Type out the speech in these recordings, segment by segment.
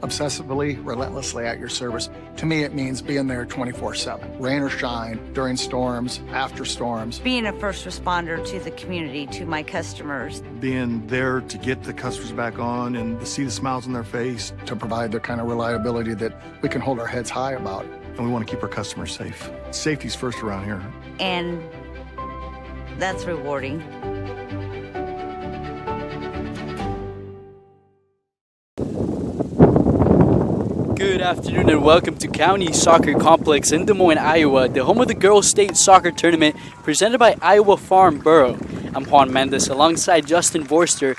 Obsessively, relentlessly at your service. To me, it means being there 24/7, rain or shine, during storms, after storms. Being a first responder to the community, to my customers. Being there to get the customers back on and to see the smiles on their face. To provide the kind of reliability that we can hold our heads high about. And we want to keep our customers safe. Safety's first around here. And that's rewarding. Good afternoon and welcome to County Soccer Complex in Des Moines, Iowa, the home of the Girls State Soccer Tournament presented by Iowa Farm Bureau. I'm Juan Mendez alongside Justin Vorster,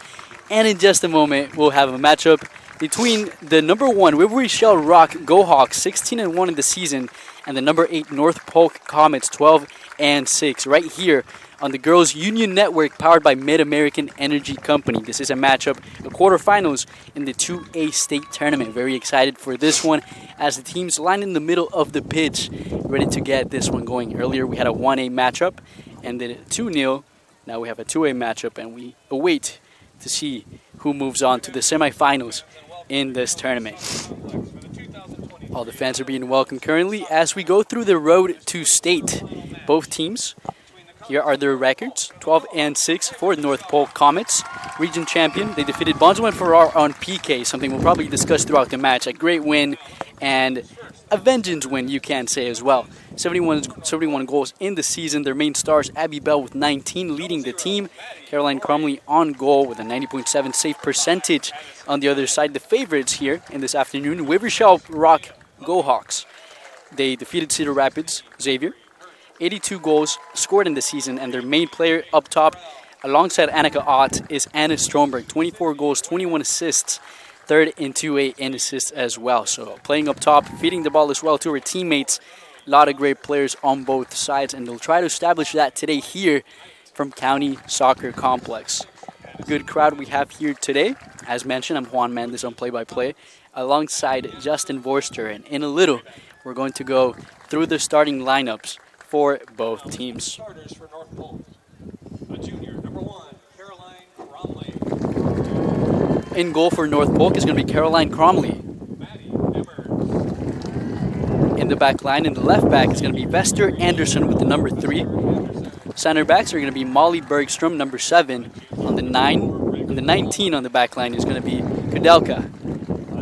and in just a moment we'll have a matchup between the number 1 Waverly-Shell Rock Go Hawks, 16-1 in the season, and the number 8 North Polk Comets, 12-6, right here on the Girls Union Network powered by Mid-American Energy Company. This is a matchup, the quarterfinals in the 2A state tournament. Very excited for this one as the teams line in the middle of the pitch, ready to get this one going. Earlier we had a 1A matchup, ended 2-0. Now we have a 2A matchup, and we await to see who moves on to the semifinals in this tournament. All the fans are being welcomed currently as we go through the road to state. Both teams, here are their records: 12-6 for North Polk Comets, region champion. They defeated Bonzo and Farrar on PK, something we'll probably discuss throughout the match. A great win and a vengeance win, you can say as well. 71 goals in the season. Their main stars, Abby Bell with 19, leading the team. Caroline Cromley on goal with a 90.7 save percentage. On the other side, the favorites here in this afternoon, Waverly-Shell Rock Go Hawks. They defeated Cedar Rapids, Xavier. 82 goals scored in the season, and their main player up top, alongside Annika Ott, is Anna Stromberg. 24 goals, 21 assists, third in 2A in assists as well. So playing up top, feeding the ball as well to her teammates. A lot of great players on both sides, and they'll try to establish that today here from County Soccer Complex. Good crowd we have here today. As mentioned, I'm Juan Mendez on play-by-play, alongside Justin Vorster, and in a little, we're going to go through the starting lineups for both teams. Starters for North Polk. A junior, number 1, Caroline Cromley. In goal for North Polk is going to be Caroline Cromley. In the back line, in the left back, is going to be Vester Anderson with the number 3. Center backs are going to be Molly Bergstrom, number 7. On the 19 on the back line is going to be Kudelka.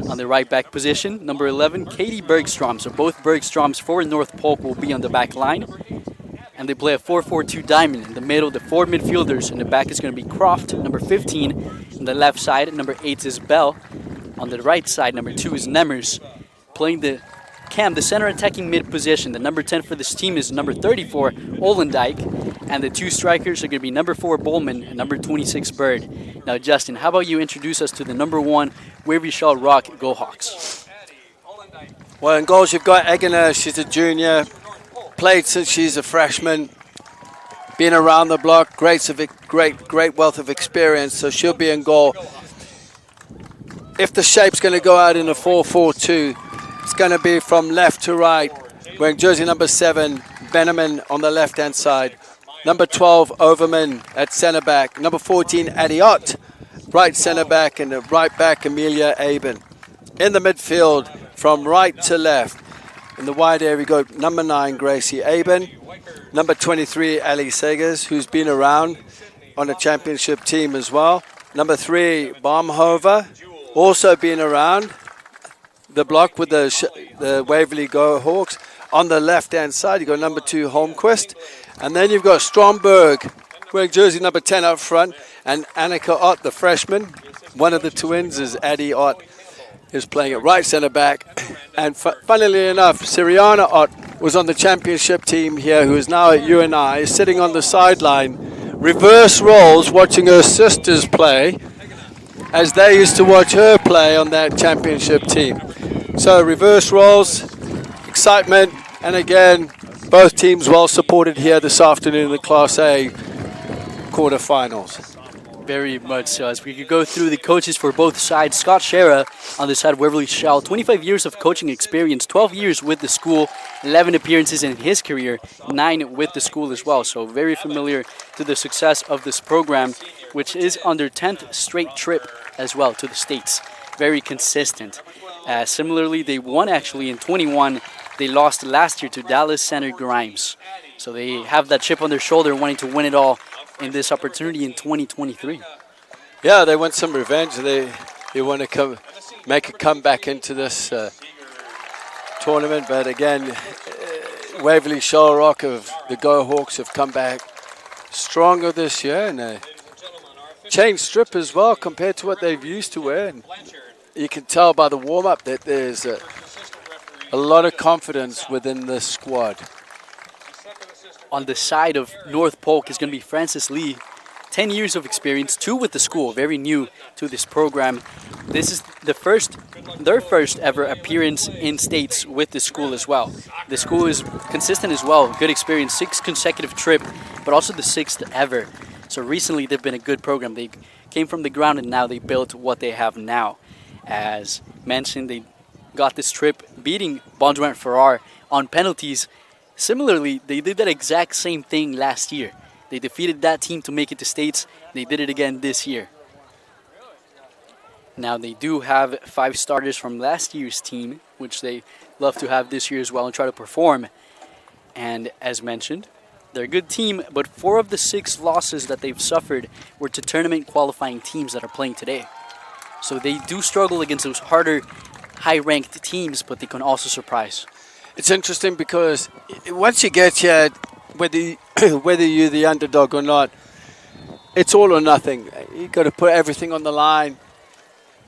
On the right back position, number 11, Katie Bergstrom. So both Bergstroms for North Polk will be on the back line. And they play a 4-4-2 diamond. In the middle, the 4 midfielders. In the back is going to be Croft, number 15. On the left side, number 8 is Bell. On the right side, number 2 is Nemers. Playing the center attacking mid position. The number 10 for this team is number 34, Olendijk. And the 2 strikers are going to be number 4, Bowman, and number 26, Bird. Now, Justin, how about you introduce us to the number 1 Waverly-Shell Rock Go Hawks? Well, in goals you've got Eggener. She's a junior, played since she's a freshman, been around the block, great wealth of experience, so she'll be in goal. If the shape's going to go out in a 4-4-2, it's going to be from left to right, wearing jersey number 7, Benjamin on the left-hand side. Number 12, Overman at centre back. Number 14, Adiot, right centre back, and the right back, Amelia Aben. In the midfield, from right to left, in the wide area, we go number 9, Gracie Aben. Number 23, Ali Segers, who's been around on a championship team as well. Number 3, Baumhover, also been around the block with the Waverly Go Hawks. On the left-hand side, you've got number 2, Holmquist. And then you've got Stromberg, wearing jersey number 10 up front, and Annika Ott, the freshman. One of the twins is Addie Ott, who's playing at right centre back. And funnily enough, Siriana Ott was on the championship team here, who is now at UNI, sitting on the sideline, reverse roles, watching her sisters play, as they used to watch her play on that championship team. So reverse roles, excitement, and again, both teams well supported here this afternoon in the Class A quarterfinals. Very much so. As we could go through the coaches for both sides, Scott Shera on the side of Waverly-Shell, 25 years of coaching experience, 12 years with the school, 11 appearances in his career, 9 with the school as well. So very familiar to the success of this program, which is on their 10th straight trip as well to the States. Very consistent. Similarly, they won actually in 21. They lost last year to Dallas Center Grimes. So they have that chip on their shoulder wanting to win it all in this opportunity in 2023. Yeah, they want some revenge. They want to make a comeback into this tournament. But again, Waverly-Shell Rock of the Go Hawks have come back stronger this year, and they changed strip as well compared to what they've used to wear. And you can tell by the warm-up that there's a lot of confidence within the squad. On the side of North Polk is going to be Francis Lee, 10 years of experience, 2 with the school, very new to this program. This is their first ever appearance in states with the school as well. The school is consistent as well, good experience, 6 consecutive trip, but also the 6th ever. So recently they've been a good program. They came from the ground and now they built what they have now. As mentioned, they got this trip beating Bondurant Farrar on penalties. Similarly, they did that exact same thing last year. They defeated that team to make it to states. They did it again this year. Now they do have 5 starters from last year's team, which they love to have this year as well and try to perform. And as mentioned, they're a good team, but 4 of the 6 losses that they've suffered were to tournament qualifying teams that are playing today. So they do struggle against those harder, high-ranked teams, but they can also surprise. It's interesting because once you get here, whether you're the underdog or not, it's all or nothing. You've got to put everything on the line.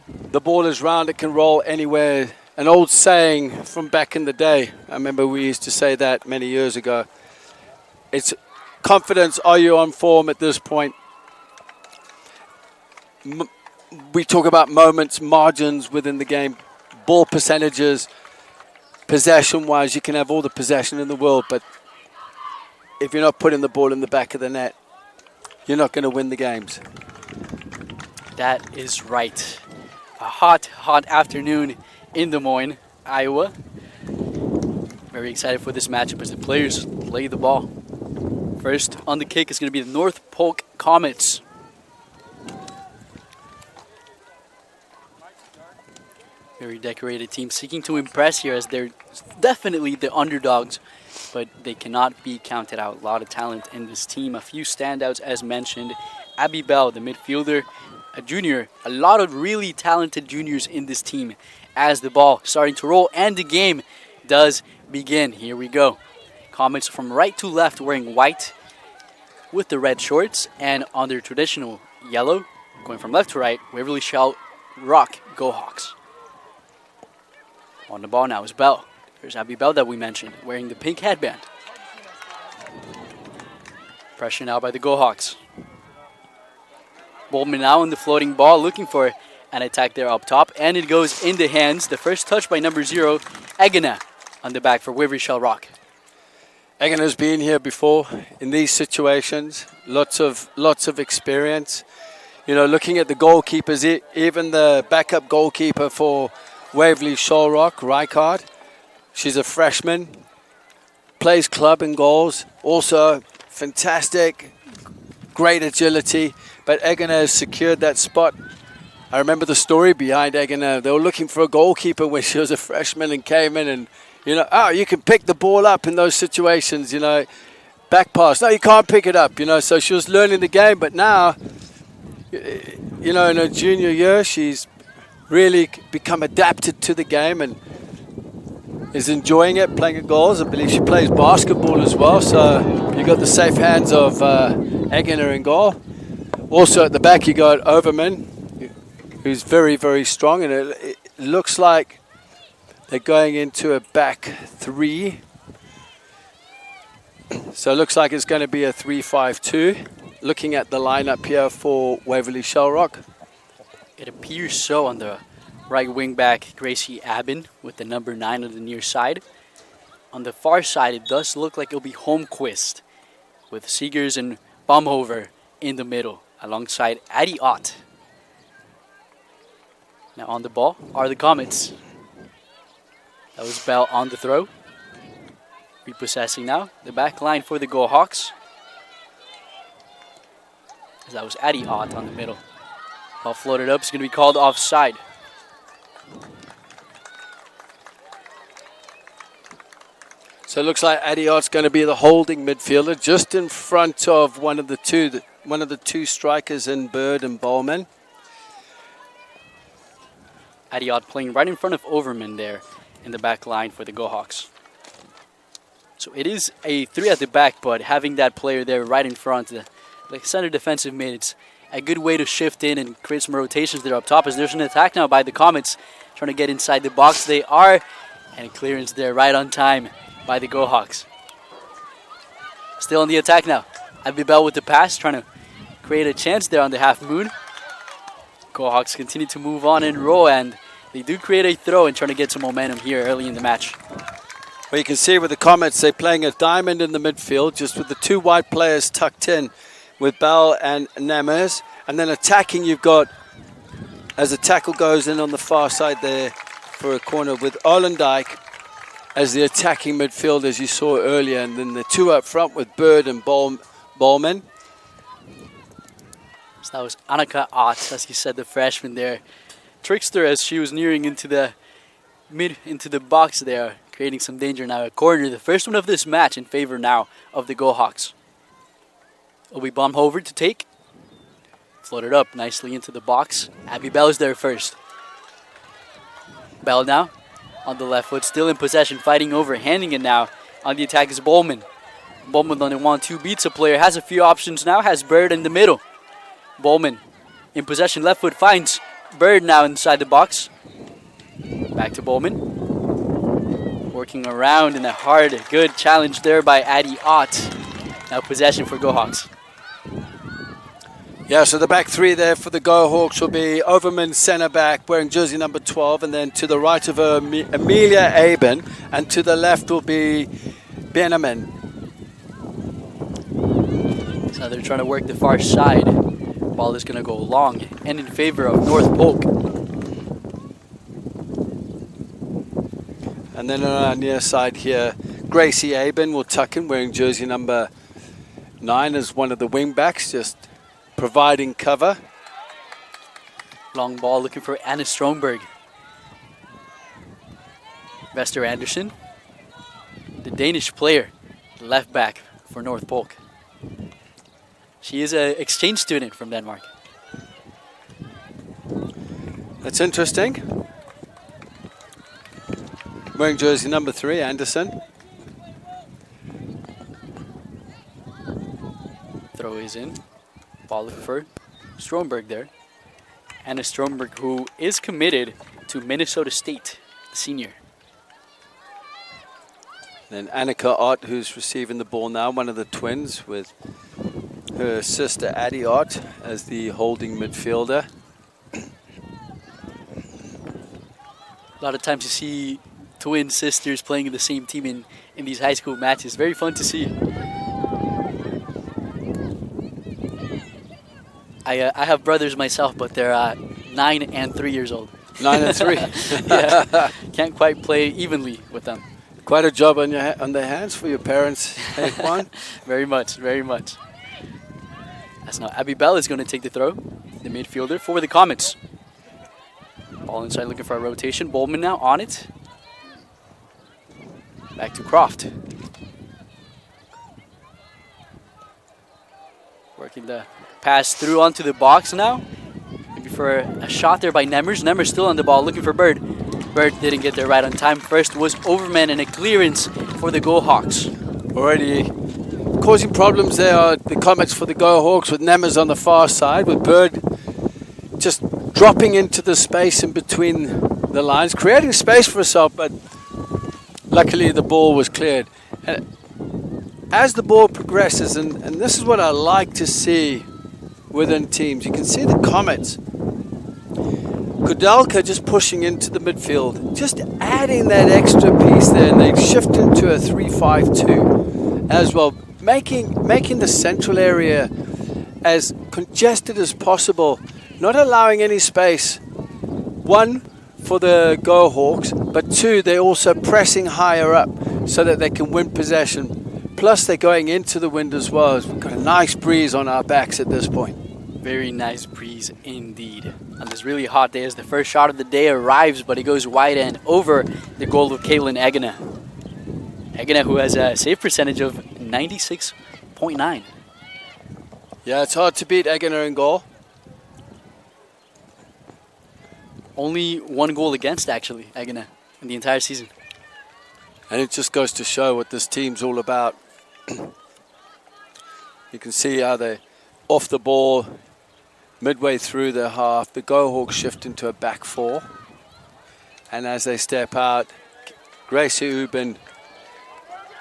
The ball is round, it can roll anywhere. An old saying from back in the day. I remember we used to say that many years ago. It's confidence, are you on form at this point? We talk about moments, margins within the game, ball percentages. Possession-wise, you can have all the possession in the world, but if you're not putting the ball in the back of the net, you're not going to win the games. That is right. A hot, hot afternoon in Des Moines, Iowa. Very excited for this matchup as the players play the ball. First on the kick is going to be the North Polk Comets. Very decorated team seeking to impress here as they're definitely the underdogs, but they cannot be counted out. A lot of talent in this team. A few standouts as mentioned. Abby Bell, the midfielder, a junior. A lot of really talented juniors in this team as the ball starting to roll and the game does begin. Here we go. Comets from right to left wearing white with the red shorts and on their traditional yellow. Going from left to right, Waverly-Shell Rock Go Hawks. On the ball now is Bell. There's Abby Bell that we mentioned, wearing the pink headband. Pressure now by the Go Hawks. Bowman now on the floating ball, looking for an attack there up top, and it goes in the hands. The first touch by number 0, Egena, on the back for Waverly-Shell Rock. Egena's been here before in these situations. Lots of experience. You know, looking at the goalkeepers, even the backup goalkeeper for Waverly-Shell Rock, Rijkaard. She's a freshman, plays club and goals. Also fantastic, great agility. But Egena has secured that spot. I remember the story behind Egena. They were looking for a goalkeeper when she was a freshman and came in and, you know, you can pick the ball up in those situations, you know. Back pass. No, you can't pick it up, you know. So she was learning the game, but now you know, in her junior year, she's really become adapted to the game and is enjoying it, playing at goals. I believe she plays basketball as well, so you got the safe hands of Eggener in goal. Also at the back you got Overman, who's very, very strong, and it looks like they're going into a back three. So it looks like it's going to be a 3-5-2. Looking at the lineup here for Waverly-Shell Rock. It appears so on the right wing back, Gracie Aben with the number 9 on the near side. On the far side, it does look like it'll be Holmquist with Seegers and Baumhover in the middle alongside Addie Ott. Now on the ball are the Comets. That was Bell on the throw. Repossessing now the back line for the Go Hawks. That was Addie Ott on the middle. Ball floated up, it's going to be called offside. So it looks like Addie Ott's going to be the holding midfielder, just in front of one of the two strikers in Bird and Bowman. Addie Ott playing right in front of Overman there in the back line for the Go Hawks. So it is a 3 at the back, but having that player there right in front, like center defensive mid, it's a good way to shift in and create some rotations there up top. As there's an attack now by the Comets trying to get inside the box. They are, and a clearance there right on time by the Go Hawks. Still on the attack now. Abby Bell with the pass, trying to create a chance there on the half moon. Go Hawks continue to move on and roll, and they do create a throw and trying to get some momentum here early in the match. Well, you can see with the Comets, they're playing a diamond in the midfield, just with the 2 wide players tucked in with Bell and Nemers. And then attacking, you've got, as the tackle goes in on the far side there for a corner with Olendijk as the attacking midfield, as you saw earlier. And then the 2 up front with Bird and Bowman. So that was Annika Ott, as you said, the freshman there. Trickster as she was nearing into the box there, creating some danger now. A corner, the first one of this match in favor now of the Go Hawks. It'll be Baumhover to take. Floated up nicely into the box. Abby Bell is there first. Bell now on the left foot, still in possession, fighting over, handing it now. On the attack is Bowman. Bowman on the 1-2 beats a player, has a few options now, has Bird in the middle. Bowman in possession, left foot finds Bird now inside the box. Back to Bowman. Working around in a hard, good challenge there by Addie Ott. Now possession for Go Hawks. Yeah, so the back 3 there for the Go Hawks will be Overman centre back wearing jersey number 12, and then to the right of her Amelia Aben, and to the left will be Benaman. So they're trying to work the far side. Ball is going to go long and in favor of North Polk. And then on our near side here, Gracie Aben will tuck in wearing jersey number 9 as one of the wing backs, just providing cover. Long ball looking for Anna Stromberg. Vester Anderson, the Danish player, left back for North Polk. She is an exchange student from Denmark. That's interesting. Wearing jersey number 3, Anderson. Throw is in. Ball looking for Stromberg there. Anna Stromberg, who is committed to Minnesota State, the senior. Then Annika Ott, who's receiving the ball now, one of the twins, with her sister Addie Ott as the holding midfielder. A lot of times you see twin sisters playing in the same team in these high school matches. Very fun to see. I have brothers myself, but they're 9 and 3 years old. 9 and 3. Yeah, can't quite play evenly with them. Quite a job on their hands for your parents, hey, Juan? Very much, very much. That's now Abby Bell is going to take the throw, the midfielder for the Comets. Ball inside looking for a rotation. Bowman now on it. Back to Croft. Working the pass through onto the box now. Maybe for a shot there by Nemmers. Nemmers still on the ball, looking for Bird. Bird didn't get there right on time. First was Overman and a clearance for the Go Hawks. Already causing problems there are the Comets for the Go Hawks, with Nemmers on the far side, with Bird just dropping into the space in between the lines, creating space for herself, but luckily the ball was cleared. And as the ball progresses, and this is what I like to see within teams, you can see the Comets, Kudelka just pushing into the midfield, just adding that extra piece there, and they shift into a 3-5-2 as well, making the central area as congested as possible, not allowing any space. One, for the Go Hawks, but two, they're also pressing higher up so that they can win possession. Plus, they're going into the wind as well. We've got a nice breeze on our backs at this point. Very nice breeze indeed. On this really hot day as the first shot of the day arrives, but it goes wide and over the goal of Caitlin Egena. Egena, who has a save percentage of 96.9. Yeah, it's hard to beat Egena in goal. Only one goal against, actually, Egena, in the entire season. And it just goes to show what this team's all about. You can see how they off the ball midway through their half. The Go Hawks shift into a back four. And as they step out, Gracie Ubin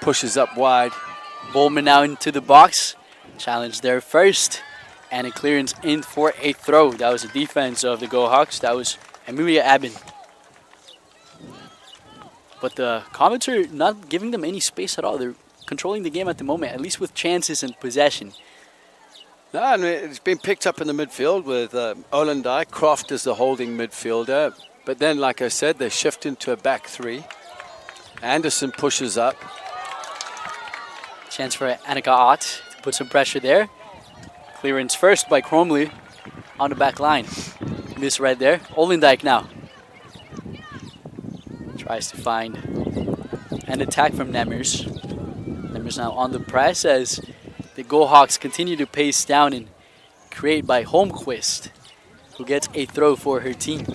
pushes up wide. Bowman now into the box. Challenge there first. And a clearance in for a throw. That was the defense of the Go Hawks. That was Amelia Abin. But the Comets are not giving them any space at all. They're controlling the game at the moment, at least with chances and possession. No, and it's been picked up in the midfield with Olandai. Croft is the holding midfielder. But then, like I said, they shift into a back three. Anderson pushes up. Chance for Annika Ott to put some pressure there. Clearance first by Cromley on the back line. Miss right there. Olendijk now. Tries to find an attack from Nemmers. Nemmers now on the press as the Go Hawks continue to pace down and create by Holmquist, who gets a throw for her team.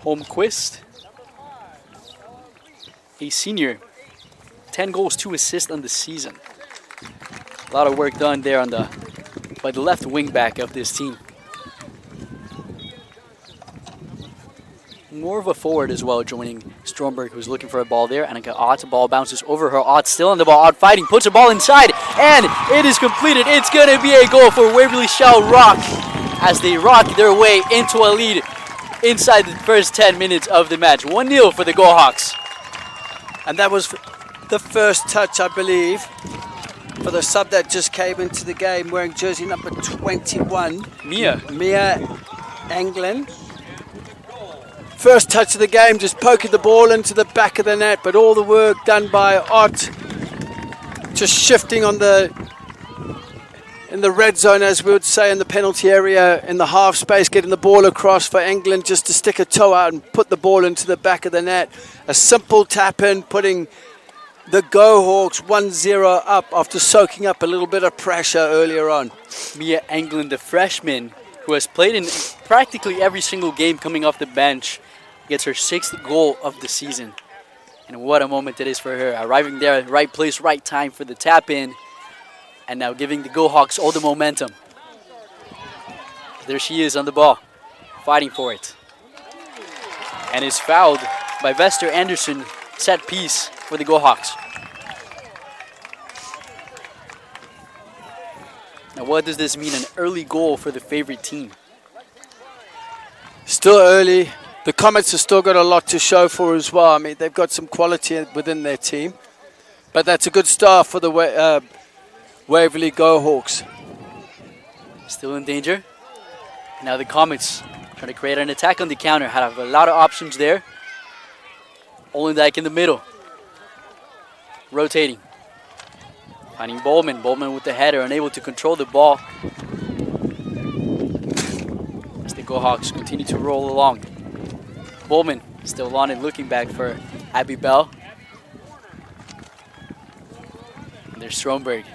Holmquist, a senior, 10 goals, 2 assists on the season. A lot of work done there on by the left wing back of this team. More of a forward as well, joining Stromberg, who's looking for a ball there. Annika Ott, ball bounces over her. Ott still on the ball. Ott fighting, puts a ball inside, and it is completed. It's going to be a goal for Waverly-Shell Rock as they rock their way into a lead inside the first 10 minutes of the match. 1-0 for the Go Hawks. And that was the first touch, I believe, for the sub that just came into the game wearing jersey number 21. Mia Anglin. First touch of the game, just poking the ball into the back of the net, but all the work done by Ott, just shifting in the red zone, as we would say, in the penalty area, in the half space, getting the ball across for England just to stick a toe out and put the ball into the back of the net. A simple tap in, putting the Go Hawks 1-0 up after soaking up a little bit of pressure earlier on. Mia Anglin, the freshman, who has played in practically every single game coming off the bench, gets her 6th goal of the season. And what a moment it is for her. Arriving there at the right place, right time for the tap in. And now giving the Go Hawks all the momentum. There she is on the ball, fighting for it. And is fouled by Vester Anderson, set piece for the Go Hawks. Now what does this mean? An early goal for the favorite team. Still early. The Comets have still got a lot to show for as well. I mean, they've got some quality within their team. But that's a good start for the Waverly Go Hawks. Still in danger. Now the Comets trying to create an attack on the counter. Have a lot of options there. Olendijk in the middle. Rotating. Finding Bowman. Bowman with the header, unable to control the ball. As the Go Hawks continue to roll along. Bowman still on it, looking back for Abby Bell. there's Stromberg.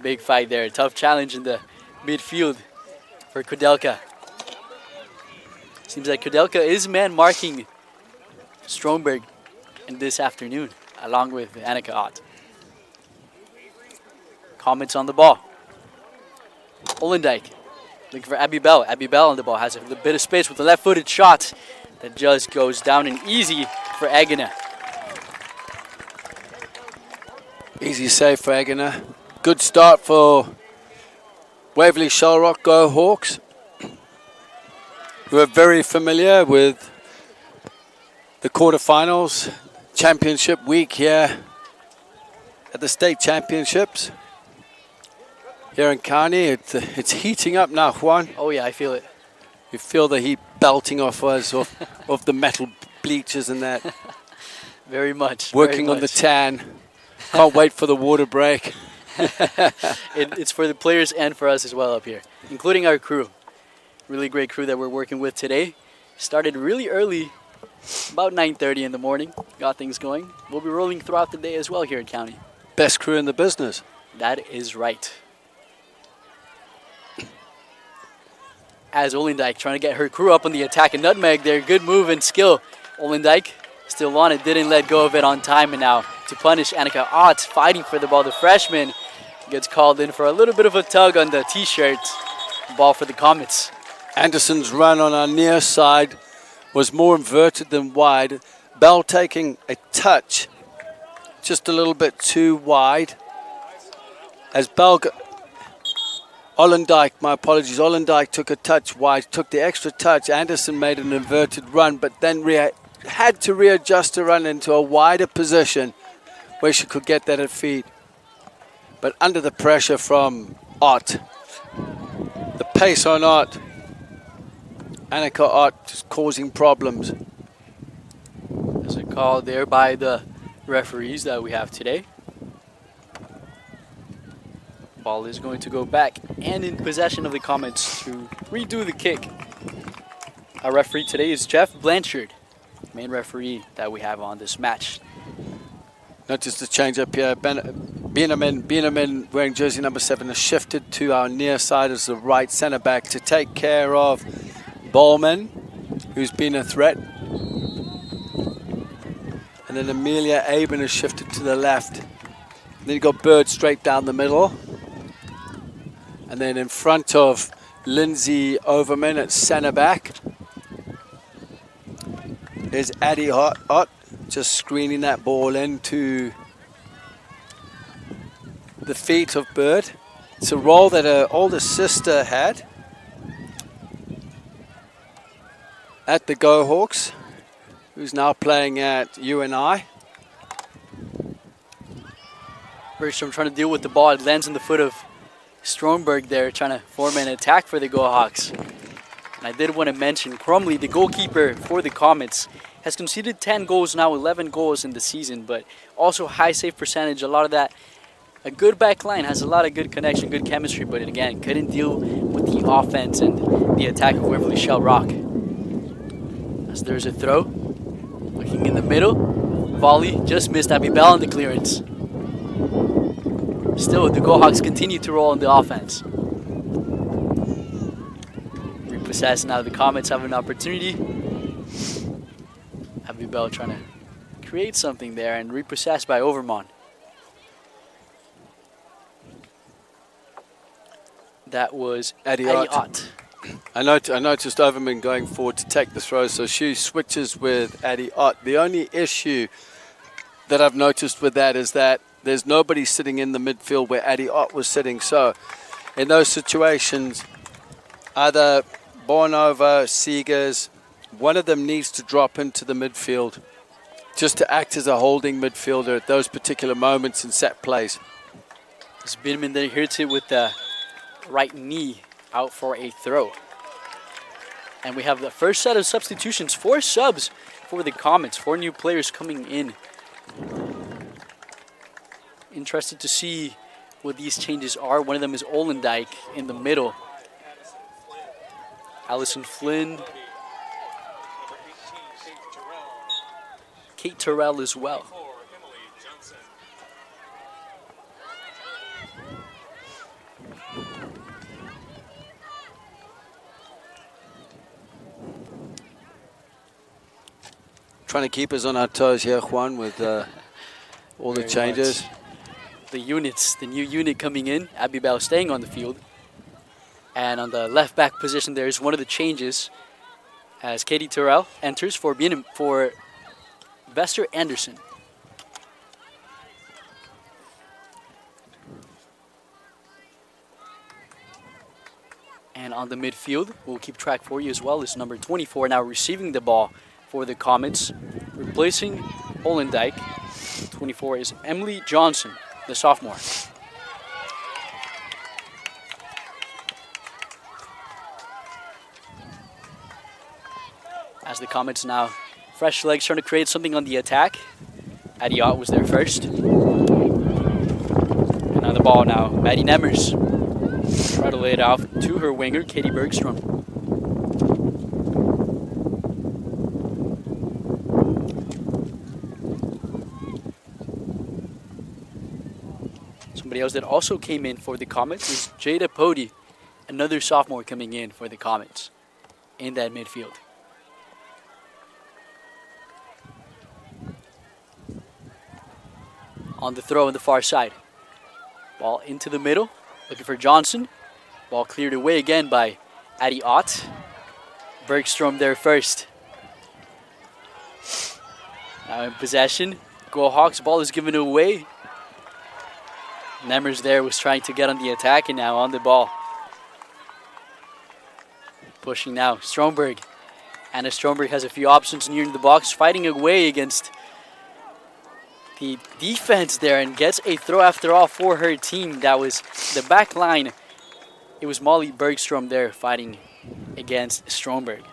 Big fight there. Tough challenge in the midfield for Kudelka. Seems like Kudelka is man marking Stromberg in this afternoon, along with Annika Ott. Comments on the ball. Olendijk looking for Abby Bell. Abby Bell on the ball has a bit of space with a left-footed shot that just goes down and easy for Egina. Easy save for Egina. Good start for Waverly-Shell Go Hawks, who are very familiar with the quarterfinals, championship week here at the state championships. Here in County, it's heating up now, Juan. Oh yeah, I feel it. You feel the heat belting off us, off the metal bleachers and that. Very much. Working on the tan. Can't wait for the water break. It's for the players and for us as well up here, including our crew. Really great crew that we're working with today. Started really early, about 9:30 in the morning. Got things going. We'll be rolling throughout the day as well here in County. Best crew in the business. That is right. As Olendijk trying to get her crew up on the attack and nutmeg there. Good move and skill. Olendijk still on it, didn't let go of it on time, and now to punish Annika Ott, fighting for the ball. The freshman gets called in for a little bit of a tug on the t-shirt. Ball for the Comets. Anderson's run on our near side was more inverted than wide. Bell taking a touch just a little bit too wide. As Bell Olendijk, my apologies, Olendijk took a touch wide, took the extra touch. Anderson made an inverted run, but then had to readjust the run into a wider position where she could get that at feet. But under the pressure from Ott, the pace on Ott, Annika Ott just causing problems. There's a call there by the referees that we have today. Ball is going to go back and in possession of the Comets to redo the kick. Our referee today is Jeff Blanchard, main referee that we have on this match. Notice the change up here. Bieneman wearing jersey number 7 has shifted to our near side as the right centre back to take care of Bowman, who's been a threat. And then Amelia Aben has shifted to the left. And then you got Bird straight down the middle. And then in front of Lindsay Overman at centre back is Addie Ott, just screening that ball into the feet of Bird. It's a role that her older sister had at the Go Hawks, who's now playing at UNI. Bergstrom trying to deal with the ball. It lands in the foot of Stromberg there, trying to form an attack for the Go Hawks. And I did want to mention Crumley, the goalkeeper for the Comets, has conceded 10 goals now, 11 goals in the season, but also high save percentage. A lot of that, a good back line, has a lot of good connection, good chemistry, but again, couldn't deal with the offense and the attack of Waverly-Shell Rock. As there's a throw, looking in the middle, volley, just missed Abby Bell on the clearance. Still, the Go Hawks continue to roll on the offense. Repossessed now, the Comets have an opportunity. Abby Bell trying to create something there and repossessed by Overmont. That was Addie Ott. I noticed Overman going forward to take the throw, so she switches with Addie Ott. The only issue that I've noticed with that is that there's nobody sitting in the midfield where Addie Ott was sitting. So in those situations, either Bornova, Seegers, one of them needs to drop into the midfield just to act as a holding midfielder at those particular moments in set plays. As Bieneman then hits it with the right knee out for a throw. And we have the first set of substitutions, 4 subs for the Comets, 4 new players coming in. Interested to see what these changes are. One of them is Olendijk in the middle. Allison Flynn. Kate Terrell as well. Trying to keep us on our toes here, Juan, with all the Very changes. much. The units, the new unit coming in, Abby Bell staying on the field. And on the left back position, there is one of the changes as Katie Terrell enters for Vester Anderson. And on the midfield, we'll keep track for you as well, is number 24 now receiving the ball for the Comets, replacing Holendijk. 24 is Emily Johnson, the sophomore. As the Comets now, fresh legs trying to create something on the attack. Adiot was there first. And on the ball now, Maddie Nemmers. Try to lay it off to her winger, Katie Bergstrom. Somebody else that also came in for the Comets is Jada Pody, another sophomore coming in for the Comets in that midfield. On the throw on the far side. Ball into the middle, looking for Johnson. Ball cleared away again by Addie Ott. Bergstrom there first. Now in possession. Go Hawks, ball is given away. Nemmers there was trying to get on the attack and now on the ball. Pushing now, Stromberg. Anna Stromberg has a few options near the box, fighting away against the defense there and gets a throw after all for her team. That was the back line. It was Molly Bergstrom there fighting against Stromberg.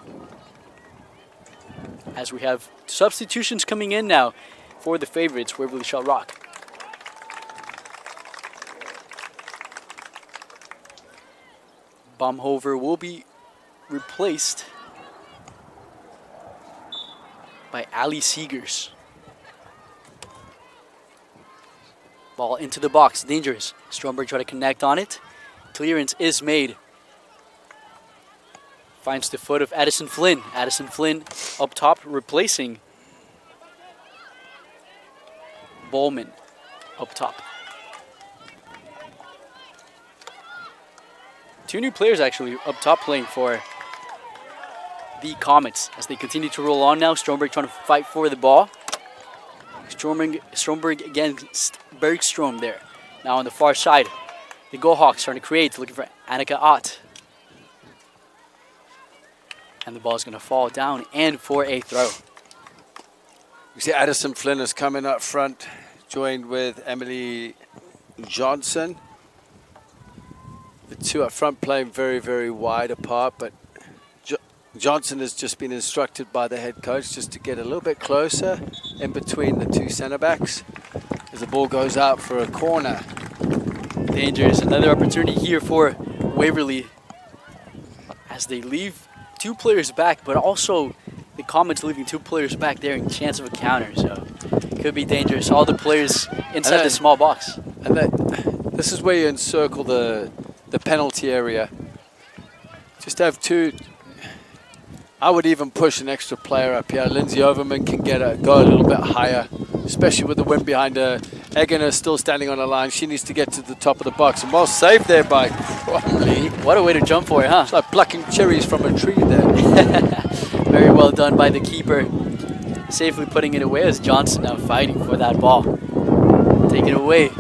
As we have substitutions coming in now for the favorites, Waverly-Shell Rock. Baumhover will be replaced by Ali Seegers. Ball into the box, dangerous. Stromberg try to connect on it. Clearance is made. Finds the foot of Addison Flynn. Addison Flynn up top, replacing Bowman up top. Two new players actually up top playing for the Comets as they continue to roll on now. Stromberg trying to fight for the ball. Stromberg against Bergstrom there. Now on the far side, the Go Hawks trying to create, looking for Annika Ott. And the ball is going to fall down and for a throw. You see Addison Flynn is coming up front, joined with Emily Johnson. The two up front playing very, very wide apart, but Johnson has just been instructed by the head coach just to get a little bit closer in between the two centre backs as the ball goes out for a corner. Dangerous, another opportunity here for Waverly as they leave two players back, but also the Comets leaving two players back there in chance of a counter, so could be dangerous. All the players inside the small box. And this is where you encircle the penalty area. Just have two. I would even push an extra player up here. Lindsay Overman can go a little bit higher, especially with the wind behind her. Eggener still standing on the line. She needs to get to the top of the box. And well saved there by Cromley. What a way to jump for it, huh? It's like plucking cherries from a tree there. Very well done by the keeper. Safely putting it away as Johnson now fighting for that ball. Take it away.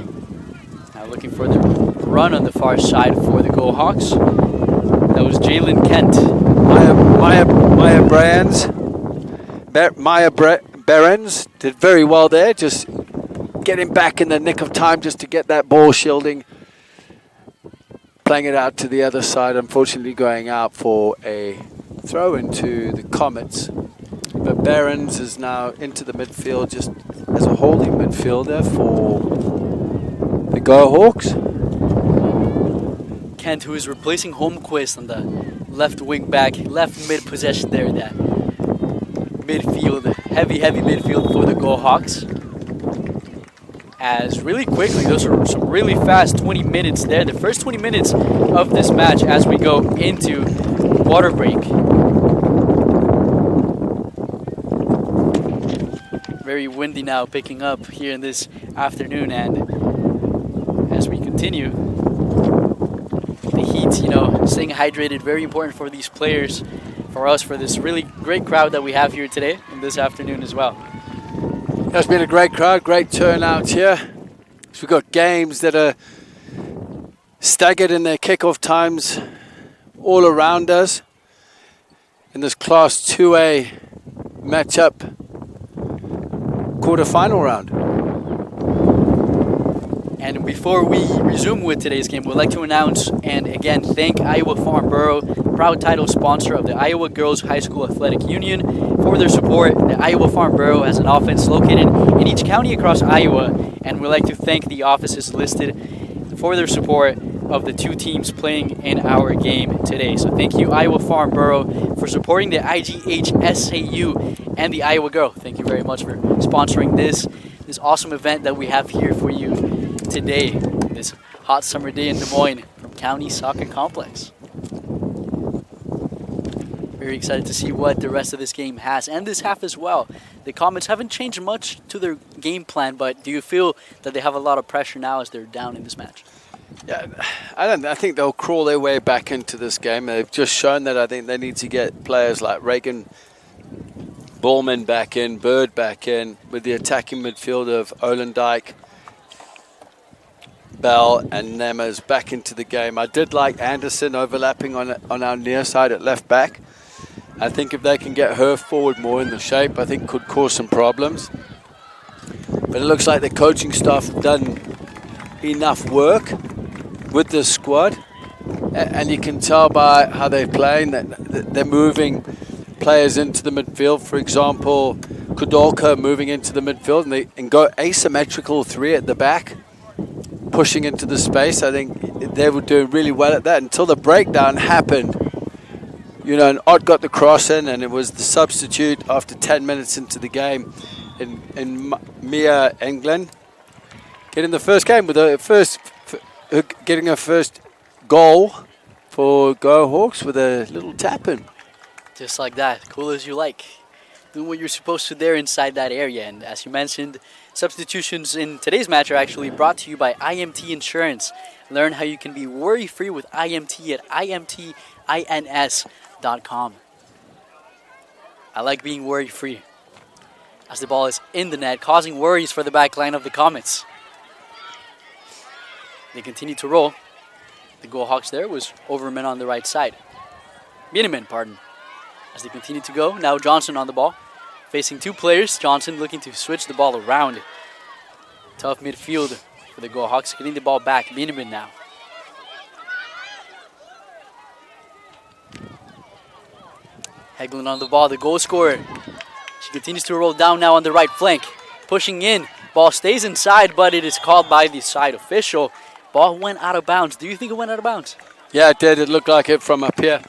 Now looking for the run on the far side for the Go Hawks. That was Jalen Kent. Maya Behrens did very well there, just getting back in the nick of time just to get that ball shielding. Playing it out to the other side, unfortunately going out for a throw into the Comets. But Behrens is now into the midfield just as a holding midfielder for the Go Hawks. Kent, who is replacing Holmquist on the left wing back, left mid possession there, that midfield, heavy midfield for the Go Hawks. As really quickly, those are some really fast 20 minutes there. The first 20 minutes of this match as we go into water break. very windy now, picking up here in this afternoon. And as we continue, the heat, you know, staying hydrated, very important for these players, for us, for this really great crowd that we have here today and this afternoon as well. It's been a great crowd, great turnout here. So we've got games that are staggered in their kickoff times all around us in this Class 2A matchup quarterfinal round. And before we resume with today's game, we'd like to announce and again thank Iowa Farm Borough, proud title sponsor of the Iowa Girls High School Athletic Union, for their support. The Iowa Farm Borough has an office located in each county across Iowa, and we'd like to thank the offices listed for their support of the two teams playing in our game today. So thank you, Iowa Farm Borough, for supporting the IGHSAU and the Iowa Girl. Thank you very much for sponsoring this awesome event that we have here for you today, this hot summer day in Des Moines from County Soccer Complex. Very excited to see what the rest of this game has, and this half as well. The Comets haven't changed much to their game plan, but do you feel that they have a lot of pressure now as they're down in this match? Yeah, I think they'll crawl their way back into this game. They've just shown that I think they need to get players like Reagan Ballman back in, Bird back in, with the attacking midfield of Olendijk, Bell and Nemers back into the game. I did like Anderson overlapping on our near side at left back. I think if they can get her forward more in the shape, I think could cause some problems. But it looks like the coaching staff have done enough work with this squad, and you can tell by how they're playing that they're moving players into the midfield. For example, Kudolka moving into the midfield and go asymmetrical three at the back, pushing into the space. I think they were doing really well at that until the breakdown happened. You know, and Ott got the cross in, and it was the substitute after 10 minutes into the game in Mia England getting the first game with getting her first goal for Go Hawks with a little tap in. Just like that, cool as you like. Doing what you're supposed to there inside that area. And as you mentioned, substitutions in today's match are actually brought to you by IMT Insurance. Learn how you can be worry-free with IMT at imtins.com. I like being worry-free as the ball is in the net, causing worries for the back line of the Comets. They continue to roll. The Go Hawks there was Overman on the right side. Miniman, pardon. As they continue to go, now Johnson on the ball. Facing two players, Johnson looking to switch the ball around. Tough midfield for the Go Hawks, getting the ball back. Miniman now. Heglin on the ball, the goal scorer. She continues to roll down now on the right flank. Pushing in, ball stays inside, but it is called by the side official. Ball went out of bounds. Do you think it went out of bounds? Yeah, it did. It looked like it from up here.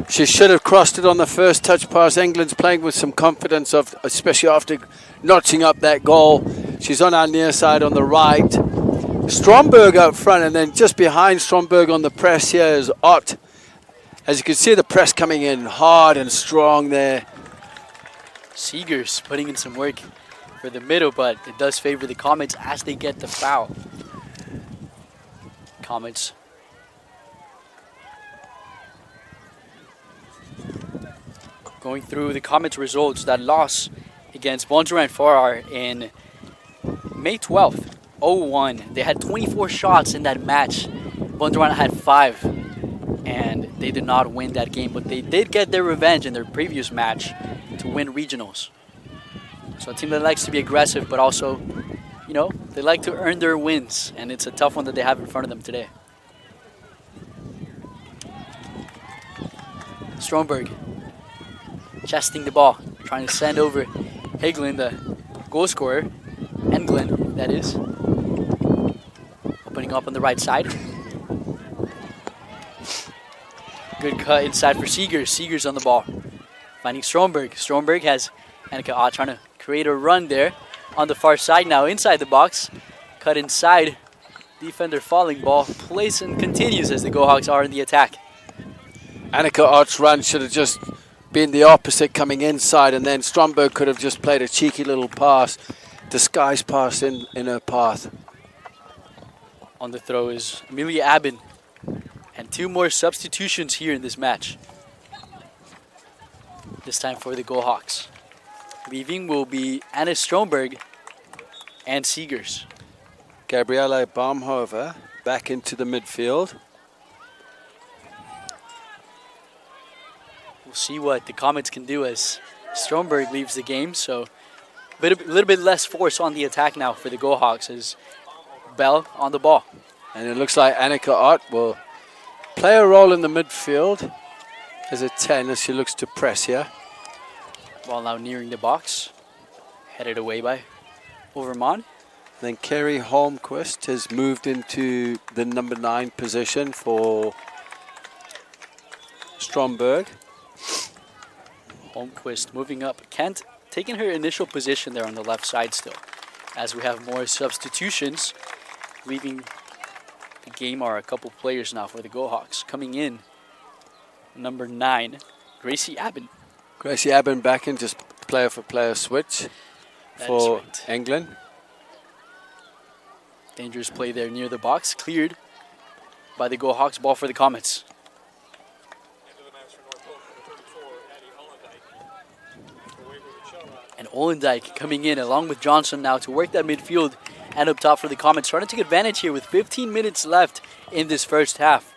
She should have crossed it on the first touch pass. England's playing with some confidence, especially after notching up that goal. She's on our near side on the right. Stromberg up front, and then just behind Stromberg on the press here is Ott. As you can see, the press coming in hard and strong there. Seegers putting in some work for the middle, but it does favor the Comets as they get the foul. Comets going through the Comets results. That loss against Bondurant Farrar in May 12th, 0-1. They had 24 shots in that match. Bondurant had 5, and they did not win that game, but they did get their revenge in their previous match to win regionals. So a team that likes to be aggressive, but also, you know, they like to earn their wins, and it's a tough one that they have in front of them today. Stromberg chesting the ball, trying to send over Heglin, the goal scorer. Englund, that is. Opening up on the right side. Good cut inside for Seegers. Seegers on the ball. Finding Stromberg. Stromberg has Annika Ott trying to create a run there on the far side now inside the box. Cut inside. Defender falling, ball placed and continues as the Go Hawks are in the attack. Annika Ott's run should have just been the opposite, coming inside, and then Stromberg could have just played a cheeky little pass, disguise pass in her path. On the throw is Amelia Aben. And 2 more substitutions here in this match. This time for the Gohawks. Leaving will be Anna Stromberg and Seegers. Gabriele Baumhofer back into the midfield. We'll see what the Comets can do as Stromberg leaves the game. So a little bit less force on the attack now for the Gohawks as Bell on the ball. And it looks like Annika Ott will play a role in the midfield as a 10 as she looks to press here. Ball now nearing the box. Headed away by Overmont. Then Kerry Holmquist has moved into the number 9 position for Stromberg. Holmquist moving up. Kent taking her initial position there on the left side still. As we have more substitutions, leaving the game are a couple players now for the Gohawks. Coming in, number 9, Gracie Aben. Gracie Aben back in, just player for player switch for England. Dangerous play there near the box. Cleared by the Gohawks. Ball for the Comets. And Olendijk coming in along with Johnson now to work that midfield and up top for the Comets. Trying to take advantage here with 15 minutes left in this first half.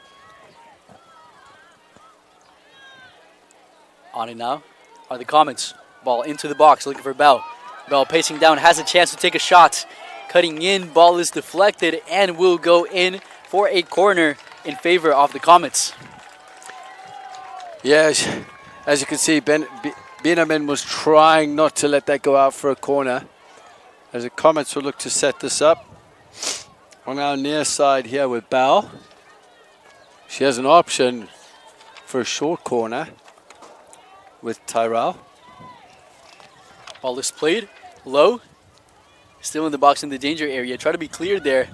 On it now are the Comets. Ball into the box looking for Bell. Bell pacing down, has a chance to take a shot. Cutting in, ball is deflected and will go in for a corner in favor of the Comets. Yes, as you can see, Benjamin was trying not to let that go out for a corner. As the Comets will look to set this up on our near side here with Bell. She has an option for a short corner with Tyrell. Ball is played low. Still in the box in the danger area. Try to be cleared there.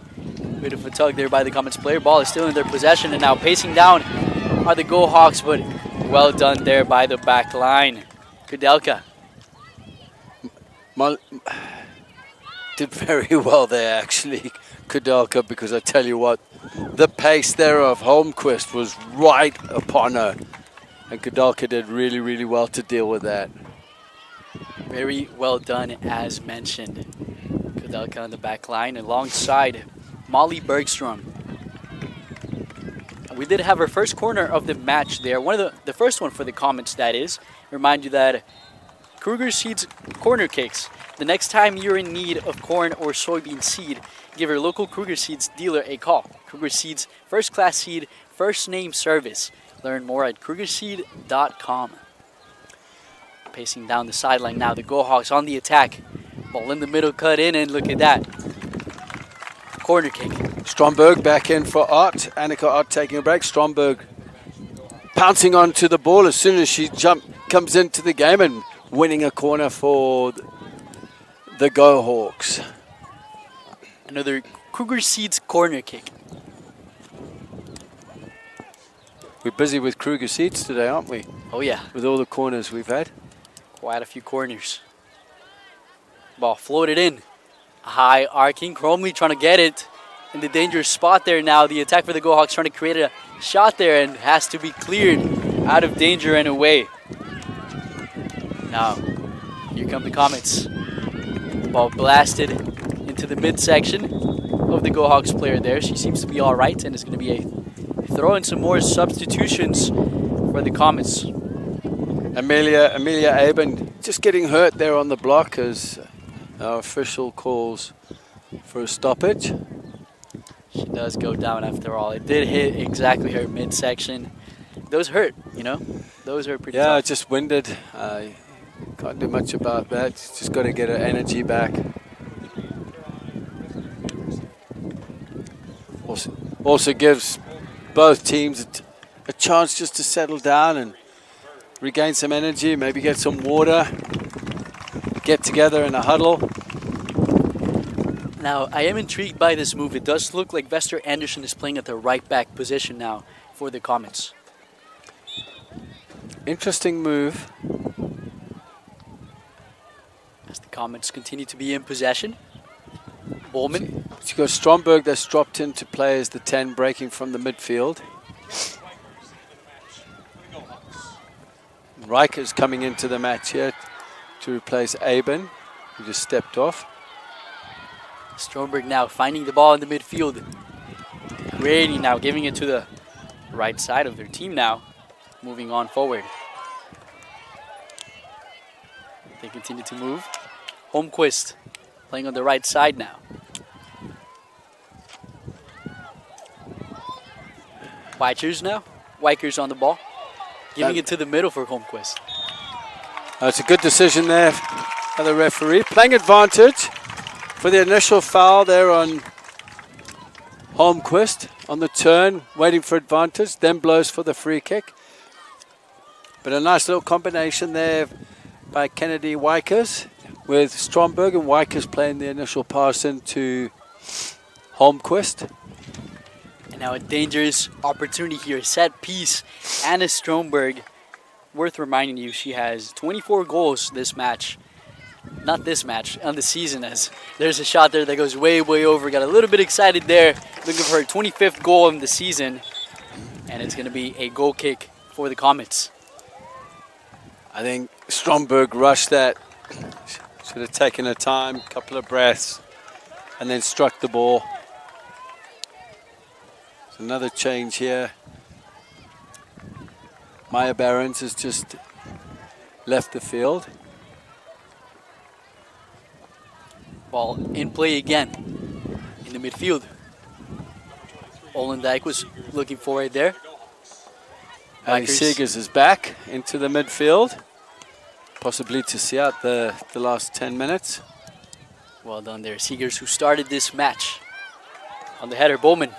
Bit of a tug there by the Comets player. Ball is still in their possession, and now pacing down are the Gohawks, but well done there by the back line. Kudelka. Did very well there, actually, Kudelka, because I tell you what, the pace there of Holmquist was right upon her. And Kudelka did really, really well to deal with that. Very well done, as mentioned. Kudelka on the back line alongside Molly Bergstrom. We did have our first corner of the match there. One of the first one for the Comets, that is. Remind you that Kruger Seeds corner kicks. The next time you're in need of corn or soybean seed, give your local Kruger Seeds dealer a call. Kruger Seeds first class seed, first name service. Learn more at krugerseed.com. Pacing down the sideline now, the Gohawks on the attack. Ball in the middle, cut in, and look at that. Corner kick. Stromberg back in for Ott. Annika Ott taking a break. Stromberg pouncing onto the ball as soon as she comes into the game and winning a corner for the Gohawks. Another Kruger Seeds corner kick. We're busy with Kruger Seeds today, aren't we? Oh yeah. With all the corners we've had. Quite a few corners. Ball floated in. High arcing. Cromley trying to get it in the dangerous spot there now. The attack for the Gohawks trying to create a shot there and has to be cleared out of danger and away. Now, here come the Comets. Ball blasted into the midsection of the Gohawks player there. She seems to be all right, and it's going to be a throw in some more substitutions for the Comets. Amelia Aben just getting hurt there on the block as our official calls for a stoppage. She does go down after all. It did hit exactly her midsection. Those hurt, you know? Those are pretty tough. Just winded. Can't do much about that. Just got to get her energy back. Also gives both teams a chance just to settle down and regain some energy, maybe get some water, get together in a huddle. Now, I am intrigued by this move. It does look like Vester Anderson is playing at the right back position now for the Comets. Interesting move. As the Comets continue to be in possession. Bowman. You've got Stromberg that's dropped into play as the 10, breaking from the midfield. Riker's coming into the match here to replace Aben, who just stepped off. Stromberg now finding the ball in the midfield. Grady now giving it to the right side of their team now. Moving on forward. They continue to move. Holmquist playing on the right side now. Weichers now. Weichers on the ball. Giving it to the middle for Holmquist. That's a good decision there by the referee. Playing advantage for the initial foul there on Holmquist on the turn, waiting for advantage, then blows for the free kick. But a nice little combination there by Kennedy Weichers with Stromberg, and Weichers playing the initial pass into Holmquist. And now a dangerous opportunity here. Set piece. Anna Stromberg. Worth reminding you, she has 24 goals this match. Not this match, on the season, as there's a shot there that goes way, way over. Got a little bit excited there. Looking for her 25th goal in the season. And it's going to be a goal kick for the Comets. I think Stromberg rushed that. Should have taken her time, couple of breaths, and then struck the ball. So another change here. Maya Barons has just left the field. Ball in play again in the midfield. Olendijk was looking for it there. Ali Seegers is back into the midfield, possibly to see out the last 10 minutes. Well done there. Seegers, who started this match on the header. Bowman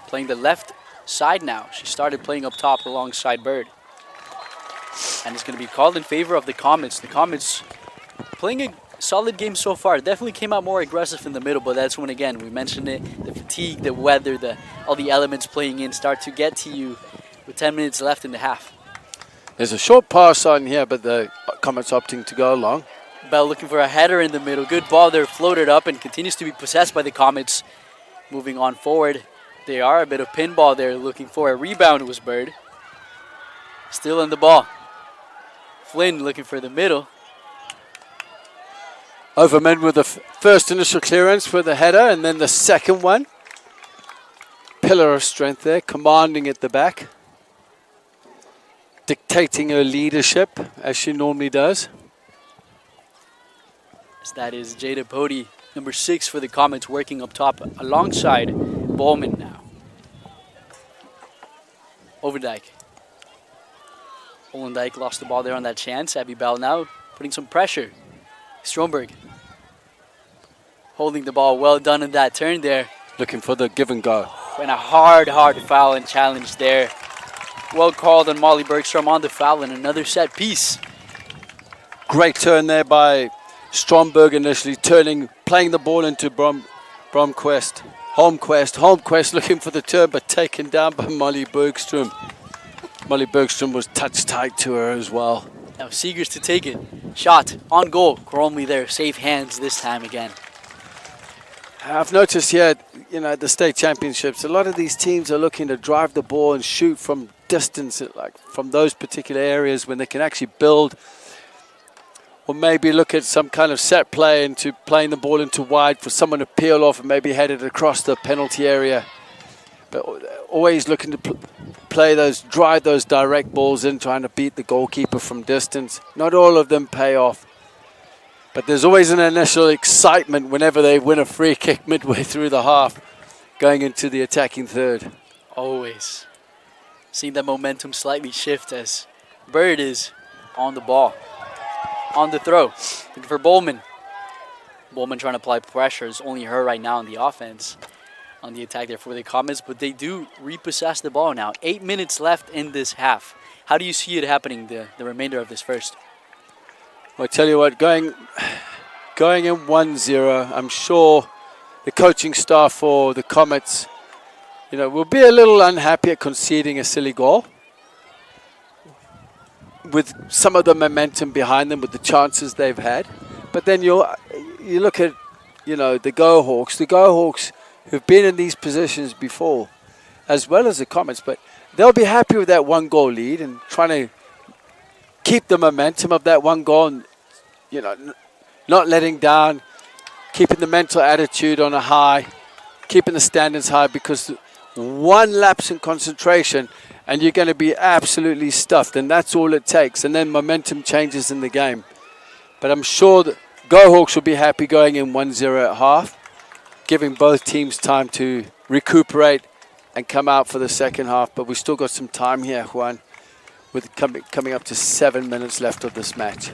playing the left side now. She started playing up top alongside Bird. And it's going to be called in favor of the Comets. The Comets playing a solid game so far. Definitely came out more aggressive in the middle, but that's when, again, we mentioned it, the fatigue, the weather, all the elements playing in start to get to you with 10 minutes left in the half. There's a short pass on here, but the Comets opting to go long. Bell looking for a header in the middle. Good ball there, floated up and continues to be possessed by the Comets. Moving on forward. They are a bit of pinball there, looking for a rebound. Was Bird. Still in the ball. Flynn looking for the middle. Overman with the first initial clearance for the header, and then the second one. Pillar of strength there, commanding at the back. Dictating her leadership, as she normally does. So that is Jada Pody, number 6 for the Comets, working up top alongside Bowman now. Overdijk. Olendijk lost the ball there on that chance. Abby Bell now putting some pressure. Stromberg holding the ball. Well done in that turn there. Looking for the give and go. And a hard foul and challenge there. Well called on Molly Bergstrom on the foul, and another set piece. Great turn there by Stromberg initially, playing the ball into Holmquist looking for the turn, but taken down by Molly Bergstrom. Molly Bergstrom was touch tight to her as well. Now Seegers to take it. Shot on goal. Cromley there. Safe hands this time again. I've noticed here, at the state championships, a lot of these teams are looking to drive the ball and shoot from distance, like from those particular areas when they can actually build, or maybe look at some kind of set play into playing the ball into wide for someone to peel off and maybe head it across the penalty area. But always looking to drive those direct balls in, trying to beat the goalkeeper from distance. Not all of them pay off. But there's always an initial excitement whenever they win a free kick midway through the half, going into the attacking third. Always. Seeing that momentum slightly shift as Bird is on the ball. On the throw. Looking for Bowman. Bowman trying to apply pressure. It's only her right now on the offense. On the attack there for the Comets, but they do repossess the ball now. 8 minutes left in this half. How do you see it happening the remainder of this first? Well, I tell you what, going in 1-0, I'm sure the coaching staff for the Comets, will be a little unhappy at conceding a silly goal. with some of the momentum behind them, with the chances they've had. But then you look at, the Go Hawks. The Go Hawks who've been in these positions before, as well as the Comets, but they'll be happy with that 1-goal lead and trying to keep the momentum of that 1 goal and, not letting down, keeping the mental attitude on a high, keeping the standards high, because one lapse in concentration and you're going to be absolutely stuffed, and that's all it takes. And then momentum changes in the game. But I'm sure that Go Hawks will be happy going in 1-0 at half, giving both teams time to recuperate and come out for the second half. But we've still got some time here, Juan, with coming up to 7 minutes left of this match.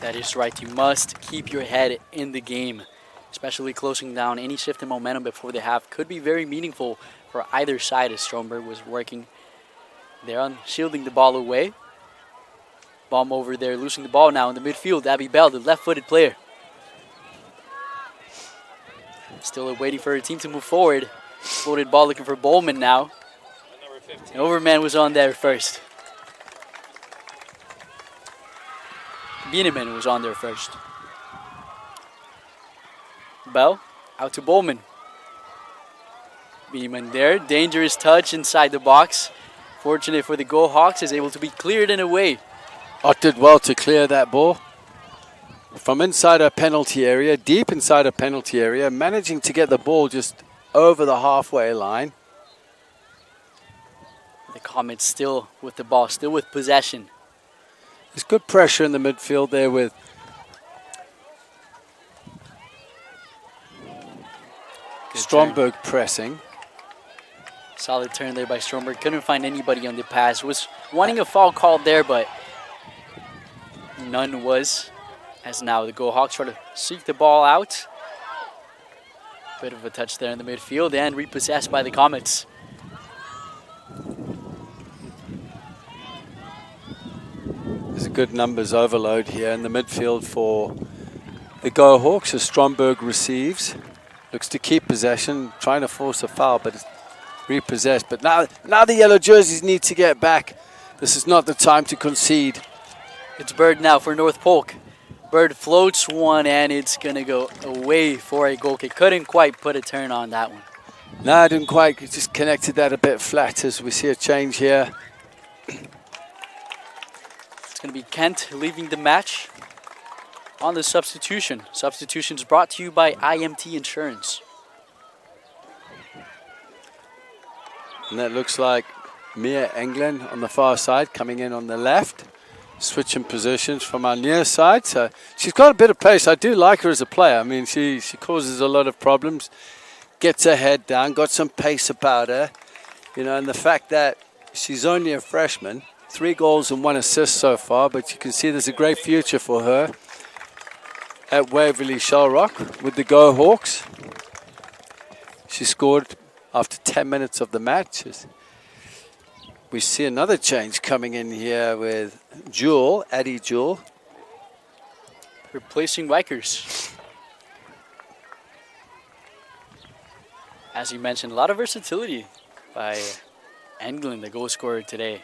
That is right. You must keep your head in the game, especially closing down. Any shift in momentum before the half could be very meaningful for either side, as Stromberg was working there on shielding the ball away. Bomb over there, losing the ball now in the midfield. Abby Bell, the left-footed player. Still waiting for her team to move forward. Floated ball looking for Bowman now. And Overman was on there first. Bieneman was on there first. Bell out to Bowman. Bieneman there. Dangerous touch inside the box. Fortunate for the Go Hawks, is able to be cleared and away. Ott did well to clear that ball from inside a penalty area, deep inside a penalty area, managing to get the ball just over the halfway line. The Comets still with the ball, still with possession. There's good pressure in the midfield there with Stromberg pressing. Solid turn there by Stromberg. Couldn't find anybody on the pass. Was wanting a foul called there, but none was. As now the Go Hawks try to seek the ball out. Bit of a touch there in the midfield and repossessed by the Comets. There's a good numbers overload here in the midfield for the Go Hawks as Stromberg receives. Looks to keep possession, trying to force a foul, but it's repossessed. But now the yellow jerseys need to get back. This is not the time to concede. It's Bird now for North Polk. Bird floats one and it's going to go away for a goal kick. Couldn't quite put a turn on that one. No, I didn't quite. Just connected that a bit flat as we see a change here. It's going to be Kent leaving the match on the substitution. Substitutions brought to you by IMT Insurance. And that looks like Mia England on the far side coming in on the left. Switching positions from our near side. So she's got a bit of pace. I do like her as a player. I mean, she causes a lot of problems. Gets her head down, got some pace about her. And the fact that she's only a freshman, 3 goals and 1 assist so far, but you can see there's a great future for her at Waverly-Shell with the Go Hawks. She scored after 10 minutes of the match. We see another change coming in here with Addie Jewell. Replacing Wikers. As you mentioned, a lot of versatility by England, the goal scorer today.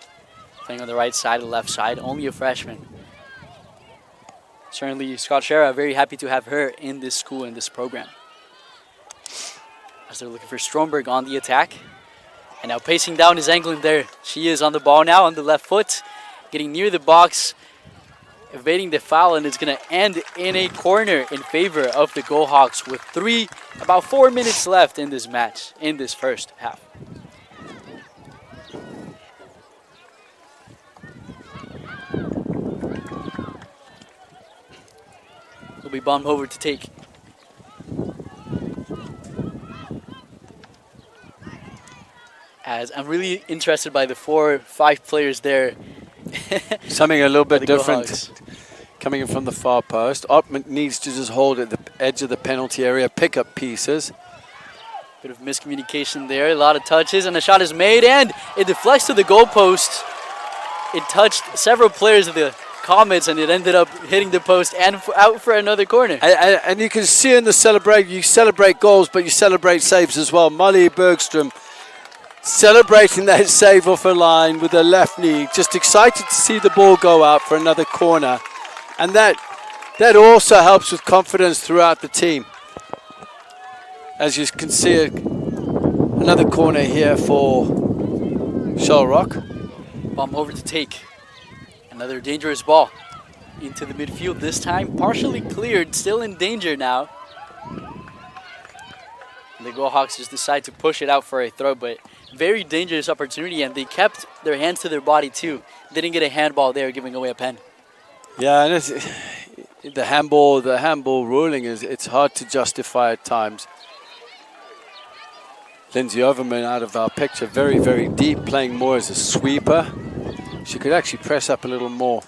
Playing on the right side, the left side, only a freshman. Certainly, Scott Shera, very happy to have her in this school, in this program. As they're looking for Stromberg on the attack. And now pacing down is England there. She is on the ball now on the left foot. Getting near the box. Evading the foul, and it's going to end in a corner in favor of the Go Hawks with about 4 minutes left in this match, in this first half. Will be bombed over to take. As I'm really interested by the 4 or 5 players there. Something a little bit different coming in from the far post. Ottman needs to just hold at the edge of the penalty area, pick up pieces. Bit of miscommunication there, a lot of touches, and a shot is made, and it deflects to the goalpost. It touched several players of the Comets, and it ended up hitting the post and out for another corner. And you can see in the you celebrate goals, but you celebrate saves as well. Molly Bergstrom celebrating that save off a line with her left knee. Just excited to see the ball go out for another corner. And that also helps with confidence throughout the team. As you can see, another corner here for Shell Rock. Bomb over to take. Another dangerous ball into the midfield this time. Partially cleared, still in danger now. The Gohawks just decide to push it out for a throw, but very dangerous opportunity, and they kept their hands to their body too. Didn't get a handball there, giving away a pen. Yeah, and the handball ruling it's hard to justify at times. Lindsay Overman out of our picture, very, very deep, playing more as a sweeper. She could actually press up a little more.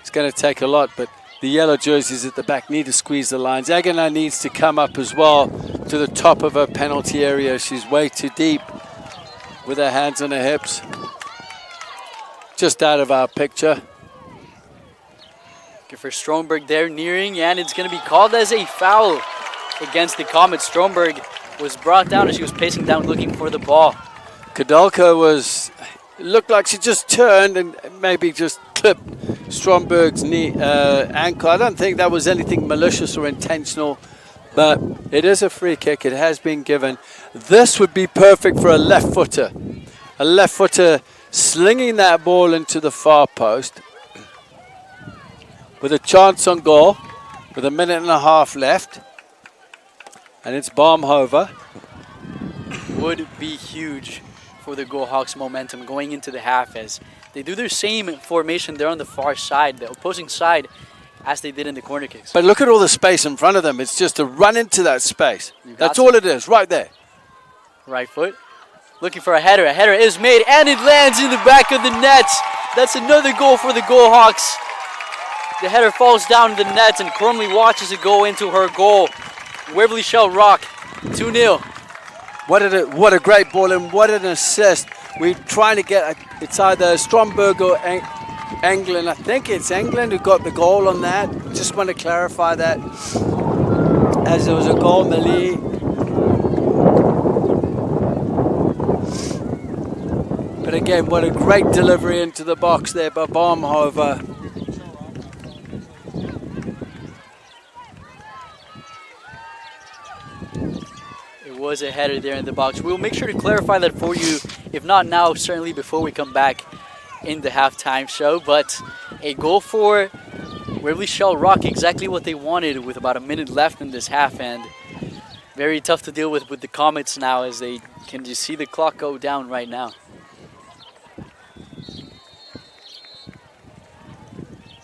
It's going to take a lot, but the yellow jerseys at the back need to squeeze the lines. Agana needs to come up as well to the top of her penalty area. She's way too deep with her hands on her hips. Just out of our picture. Good for Stromberg there, nearing, and it's going to be called as a foul against the Comets. Stromberg was brought down as she was pacing down looking for the ball. Kadalka looked like she just turned and maybe just clipped Stromberg's knee, ankle. I don't think that was anything malicious or intentional, but it is a free kick. It has been given. This would be perfect for a left footer. A left footer slinging that ball into the far post with a chance on goal with a minute and a half left. And it's Baumhover. Would be huge for the Gohawks momentum going into the half, as they do their same formation there on the far side, the opposing side, as they did in the corner kicks. But look at all the space in front of them. It's just to run into that space. That's all it is, right there. Right foot. Looking for a header. A header is made, and it lands in the back of the net. That's another goal for the Gohawks. The header falls down in the net, and Crumley watches it go into her goal. Waverly-Shell Rock, 2-0. What a great ball, and what an assist. We're trying to get, it's either Stromberg or England. I think it's England who got the goal on that. Just want to clarify that, as there was a goal melee. But again, what a great delivery into the box there by Baumhover. Was a header there in the box. We'll make sure to clarify that for you, if not now, certainly before we come back in the halftime show. But a goal for Waverly-Shell Rock, exactly what they wanted with about a minute left in this half, and very tough to deal with the Comets now, as they can just see the clock go down right now.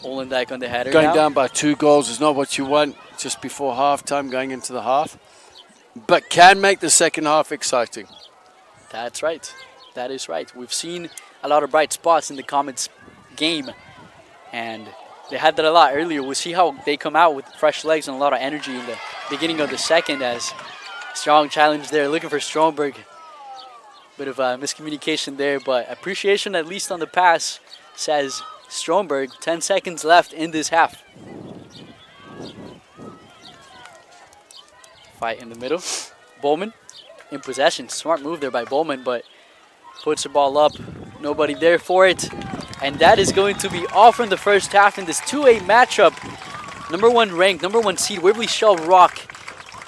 Olendijk on the header. Going down by 2 goals is not what you want just before halftime, going into the half, but can make the second half exciting. That's right. That is right. We've seen a lot of bright spots in the Comets game, and they had that a lot earlier. We'll see how they come out with fresh legs and a lot of energy in the beginning of the second, as strong challenge there, looking for Stromberg. Bit of miscommunication there, but appreciation at least on the pass, says Stromberg. 10 seconds left in this half. Fight in the middle. Bowman in possession. Smart move there by Bowman, but puts the ball up. Nobody there for it. And that is going to be all from the first half in this 2-8 matchup. Number 1 ranked, number 1 seed, Waverly-Shell Rock.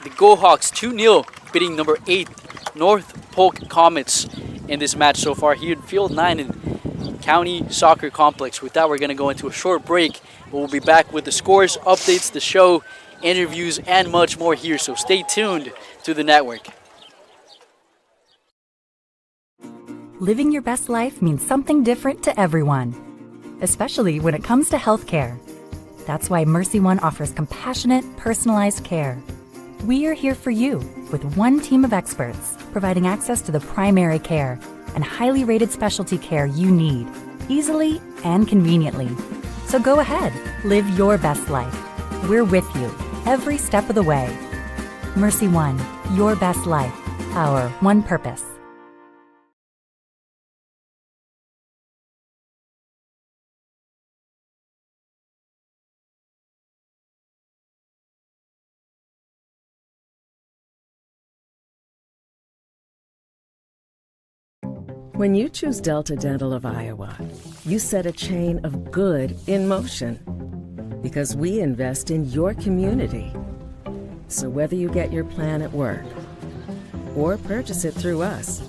The Gohawks 2-0, beating number 8 North Polk Comets in this match so far here in Field 9 in County Soccer Complex. With that, we're going to go into a short break. We'll be back with the scores, updates, the show, interviews, and much more here. So stay tuned to the network. Living your best life means something different to everyone, especially when it comes to healthcare. That's why Mercy One offers compassionate, personalized care. We are here for you with one team of experts, providing access to the primary care and highly rated specialty care you need, easily and conveniently. So go ahead, live your best life. We're with you every step of the way. Mercy One, your best life, our one purpose. When you choose Delta Dental of Iowa, you set a chain of good in motion because we invest in your community. So whether you get your plan at work or purchase it through us,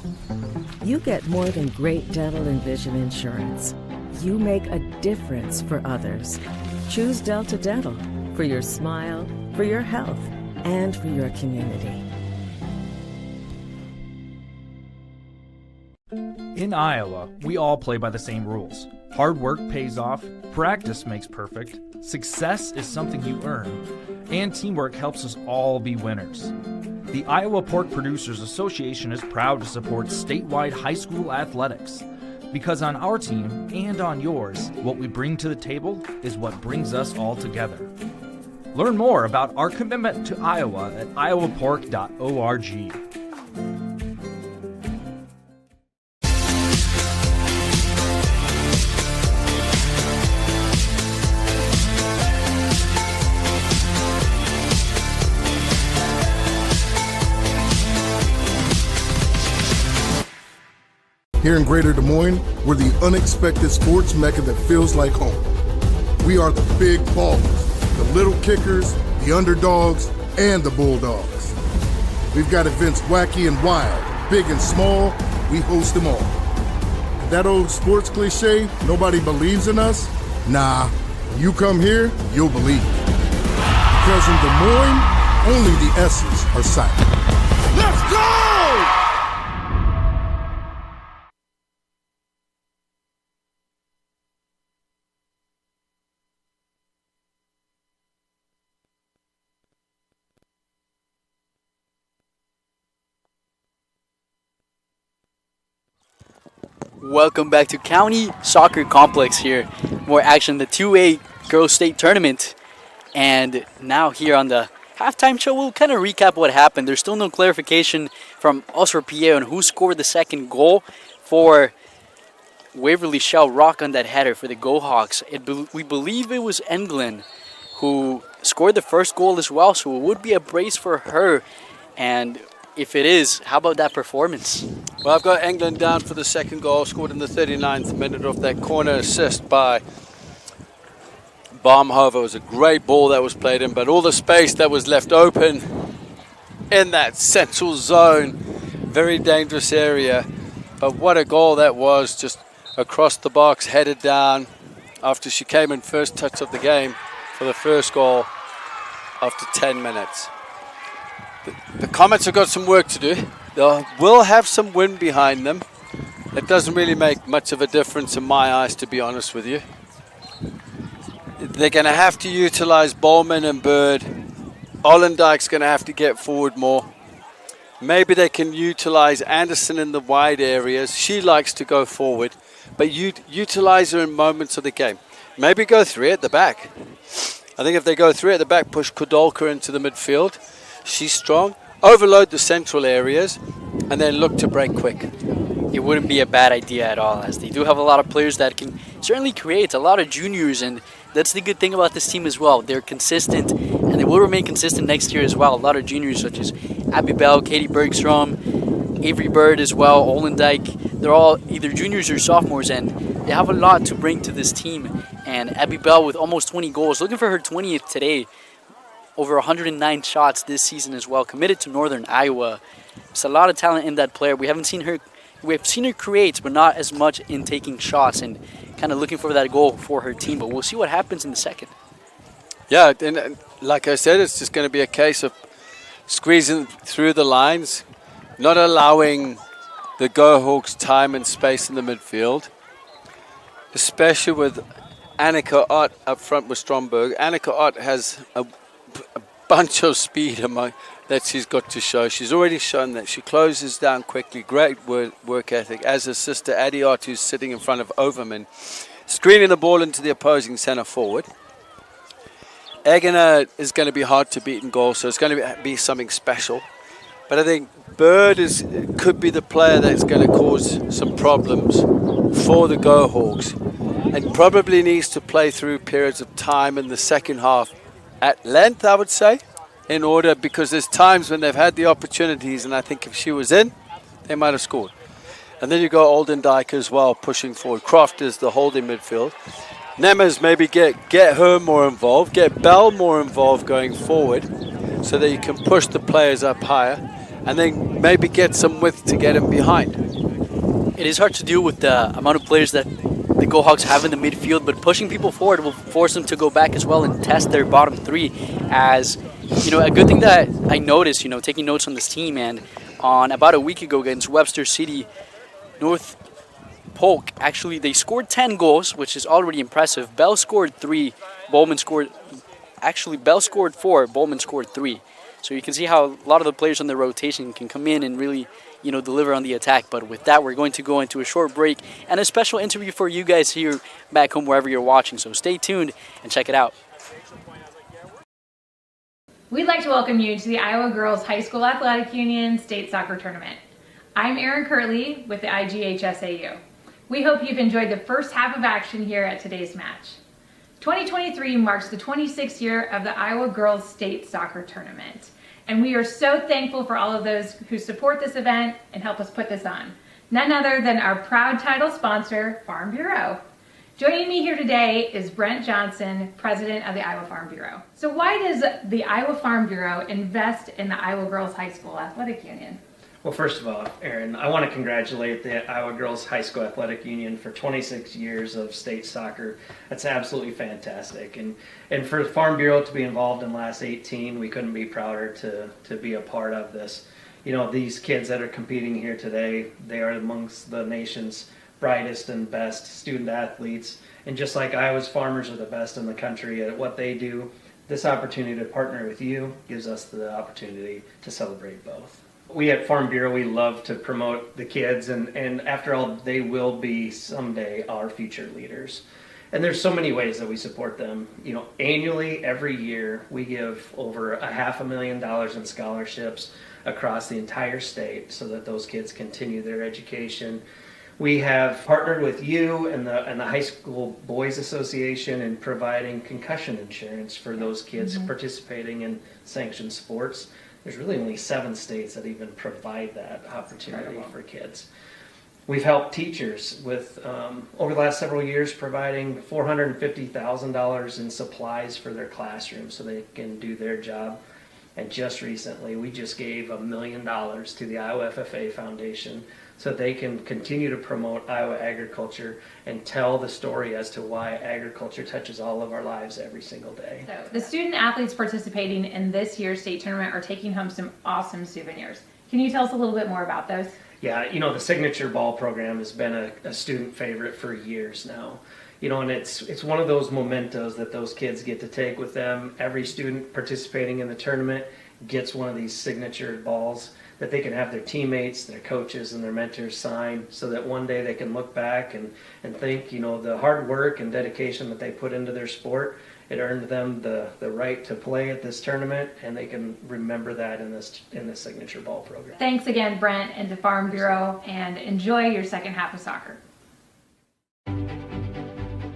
you get more than great dental and vision insurance. You make a difference for others. Choose Delta Dental for your smile, for your health, and for your community. In Iowa, we all play by the same rules. Hard work pays off, practice makes perfect, success is something you earn, and teamwork helps us all be winners. The Iowa Pork Producers Association is proud to support statewide high school athletics. Because on our team and on yours, what we bring to the table is what brings us all together. Learn more about our commitment to Iowa at iowapork.org. Here in Greater Des Moines, we're the unexpected sports mecca that feels like home. We are the big ballers, the little kickers, the underdogs, and the bulldogs. We've got events wacky and wild, big and small, we host them all. That old sports cliche, nobody believes in us? Nah, you come here, you'll believe. Because in Des Moines, only the S's are silent. Let's go! Welcome back to County Soccer Complex here. More action in the 2A Girls State Tournament. And now here on the halftime show, we'll kind of recap what happened. There's still no clarification from us or PA on who scored the second goal for Waverly-Shell Rock on that header for the Go Hawks. We believe it was Englund who scored the first goal as well, so it would be a brace for her. And if it is, how about that performance? Well, I've got England down for the second goal, scored in the 39th minute off that corner assist by Baumhofer. It was a great ball that was played in, but all the space that was left open in that central zone, very dangerous area. But what a goal that was, just across the box, headed down after she came in first touch of the game for the first goal after 10 minutes. The Comets have got some work to do. They will have some wind behind them. It doesn't really make much of a difference in my eyes, to be honest with you. They're going to have to utilize Bowman and Bird. Ollendijk's going to have to get forward more. Maybe they can utilize Anderson in the wide areas. She likes to go forward, but utilize her in moments of the game. Maybe go three at the back. I think if they go three at the back, push Kudolka into the midfield. She's strong. Overload the central areas and then look to break quick. It wouldn't be a bad idea at all, as they do have a lot of players that can certainly create a lot of juniors, and that's the good thing about this team as well. They're consistent, and they will remain consistent next year as well. A lot of juniors such as Abby Bell, Katie Bergstrom, Avery Bird as well, Ollendijk. They're all either juniors or sophomores, and they have a lot to bring to this team. And Abby Bell with almost 20 goals, looking for her 20th today. Over 109 shots this season as well, committed to Northern Iowa. There's a lot of talent in that player. We've seen her create, but not as much in taking shots and kind of looking for that goal for her team. But we'll see what happens in the second. Yeah, and like I said, it's just going to be a case of squeezing through the lines, not allowing the Go Hawks time and space in the midfield, especially with Annika Ott up front with Stromberg. Annika Ott has a bunch of speed that she's got to show. She's already shown that she closes down quickly. Great work ethic. As her sister Addie Ott, who's sitting in front of Overman, screening the ball into the opposing center forward. Eggener is going to be hard to beat in goal, so it's going to be something special. But I think Bird could be the player that's going to cause some problems for the Go Hawks, and probably needs to play through periods of time in the second half at length, I would say, in order, because there's times when they've had the opportunities, and I think if she was in, they might have scored. And then you've got Oldendijk as well pushing forward. Croft is the holding midfield. Nemers maybe get her more involved, get Bell more involved going forward so that you can push the players up higher and then maybe get some width to get them behind. It is hard to deal with the amount of players that the Go Hawks have in the midfield, but pushing people forward will force them to go back as well and test their bottom three. As you know, a good thing that I noticed, you know, taking notes on this team, and on about a week ago against Webster City, North Polk, actually they scored 10 goals, which is already impressive. Bell scored 3, Bowman scored, actually Bell scored 4, Bowman scored 3. So you can see how a lot of the players on the rotation can come in and really, you know, deliver on the attack. But with that, we're going to go into a short break and a special interview for you guys here back home wherever you're watching. So stay tuned and check it out. We'd like to welcome you to the Iowa Girls High School Athletic Union State Soccer Tournament. I'm Erin Kirtley with the IGHSAU. We hope you've enjoyed the first half of action here at today's match. 2023 marks the 26th year of the Iowa Girls State Soccer Tournament, and we are so thankful for all of those who support this event and help us put this on. None other than our proud title sponsor, Farm Bureau. Joining me here today is Brent Johnson, president of the Iowa Farm Bureau. So why does the Iowa Farm Bureau invest in the Iowa Girls High School Athletic Union? Well, first of all, Erin, I want to congratulate the Iowa Girls High School Athletic Union for 26 years of state soccer. That's absolutely fantastic. And for the Farm Bureau to be involved in the last 18, we couldn't be prouder to be a part of this. You know, these kids that are competing here today, they are amongst the nation's brightest and best student athletes. And just like Iowa's farmers are the best in the country at what they do, this opportunity to partner with you gives us the opportunity to celebrate both. We at Farm Bureau, we love to promote the kids, and after all, they will be someday our future leaders. And there's so many ways that we support them. You know, annually, every year, we give over $500,000 in scholarships across the entire state so that those kids continue their education. We have partnered with you and the High School Boys Association in providing concussion insurance for those kids participating in sanctioned sports. There's really only 7 states that even provide that opportunity for kids. We've helped teachers with, over the last several years, providing $450,000 in supplies for their classrooms so they can do their job. And just recently, we just gave $1 million to the Iowa FFA Foundation so that they can continue to promote Iowa agriculture and tell the story as to why agriculture touches all of our lives every single day. So the student athletes participating in this year's state tournament are taking home some awesome souvenirs. Can you tell us a little bit more about those? Yeah, you know, the Signature Ball program has been a student favorite for years now. You know, and it's one of those mementos that those kids get to take with them. Every student participating in the tournament gets one of these signature balls that they can have their teammates, their coaches, and their mentors sign so that one day they can look back and think, you know, the hard work and dedication that they put into their sport, it earned them the right to play at this tournament, and they can remember that in this Signature Ball program. Thanks again, Brent, and to Farm Bureau, and enjoy your second half of soccer.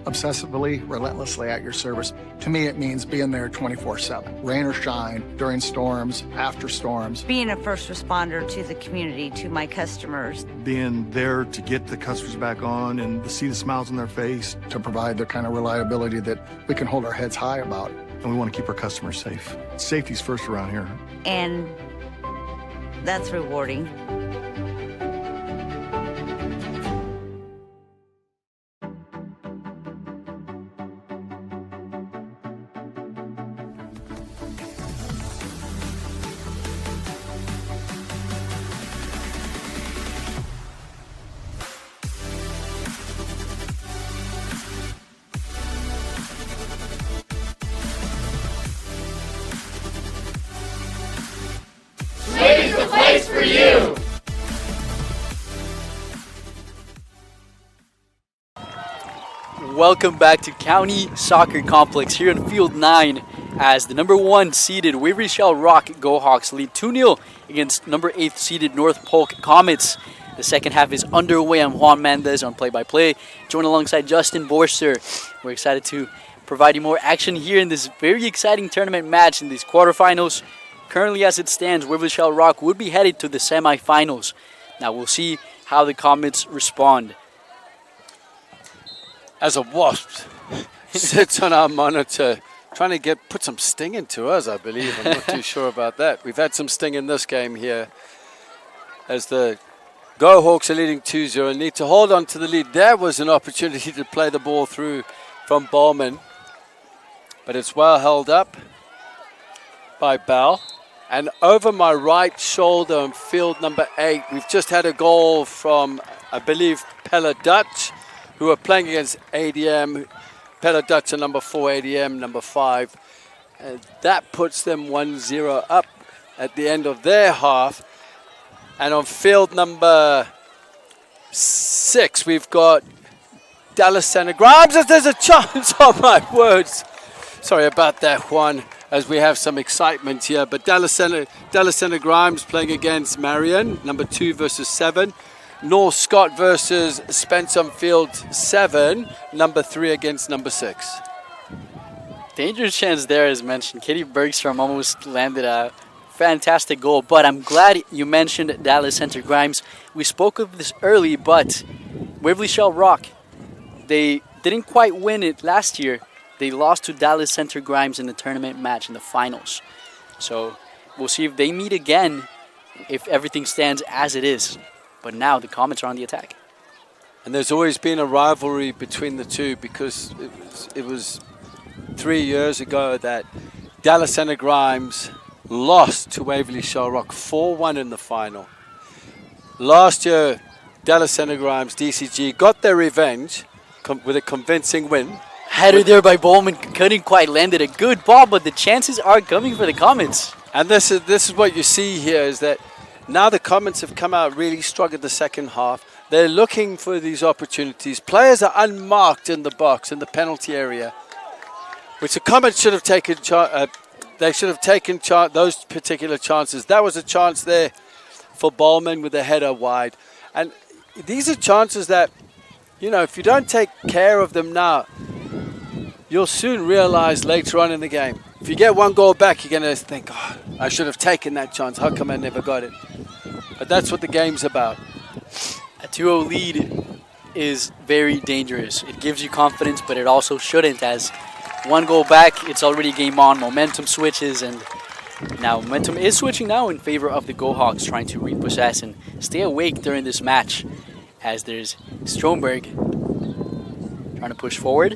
Obsessively, relentlessly at your service. To me, it means being there 24/7, rain or shine, during storms, after storms. Being a first responder to the community, to my customers. Being there to get the customers back on and to see the smiles on their face. To provide the kind of reliability that we can hold our heads high about. And we want to keep our customers safe. Safety's first around here. And that's rewarding. Slade's the place for you! Welcome back to County Soccer Complex here in Field 9 as the number 1 seeded Waverly-Shell Rock Go Hawks lead 2-0 against number 8 seeded North Polk Comets. The second half is underway. I'm Juan Mendez on play-by-play, joined alongside Justin Borster. We're excited to provide you more action here in this very exciting tournament match in these quarterfinals. Currently, as it stands, Waverly-Shell Rock would be headed to the semifinals. Now, we'll see how the Comets respond. As a wasp sits on our monitor, trying to put some sting into us, I believe. I'm not too sure about that. We've had some sting in this game here as the Go Hawks are leading 2-0 and need to hold on to the lead. There was an opportunity to play the ball through from Bowman, but it's well held up by Bell. And over my right shoulder on field number 8, we've just had a goal from, I believe, Pella Dutch, who are playing against ADM. Pella Dutch are number 4, ADM number 5. That puts them 1-0 up at the end of their half. And on field number 6, we've got Dallas Center Grimes. There's a chance, oh my words. Sorry about that, Juan, as we have some excitement here. But Dallas Center Grimes playing against Marion, number 2 versus 7. North Scott versus Spence on field 7, number 3 against number 6. Dangerous chance there, as mentioned. Katie Bergstrom almost landed a fantastic goal, but I'm glad you mentioned Dallas Center Grimes. We spoke of this early, but Waverly-Shell Rock, they didn't quite win it last year. They lost to Dallas Center Grimes in the tournament match in the finals. So we'll see if they meet again, if everything stands as it is. But now the Comets are on the attack. And there's always been a rivalry between the two, because it was 3 years ago that Dallas Center Grimes lost to Waverly-Shell Rock 4-1 in the final. Last year, Dallas Center Grimes, DCG, got their revenge with a convincing win. Header there by Bowman, couldn't quite land it. A good ball, but the chances are coming for the Comets. And this is what you see here, is that now the Comets have come out really strong in the second half. They're looking for these opportunities. Players are unmarked in the box, in the penalty area, which the Comets should have taken. They should have taken those particular chances. That was a chance there for Bowman with a header wide. And these are chances that, if you don't take care of them now, you'll soon realize later on in the game. If you get one goal back, you're going to think, oh, I should have taken that chance. How come I never got it? But that's what the game's about. A 2-0 lead is very dangerous. It gives you confidence, but it also shouldn't, as one goal back, it's already game on. Momentum switches, and now momentum is switching now in favor of the Go Hawks, trying to repossess and stay awake during this match, as there's Stromberg trying to push forward,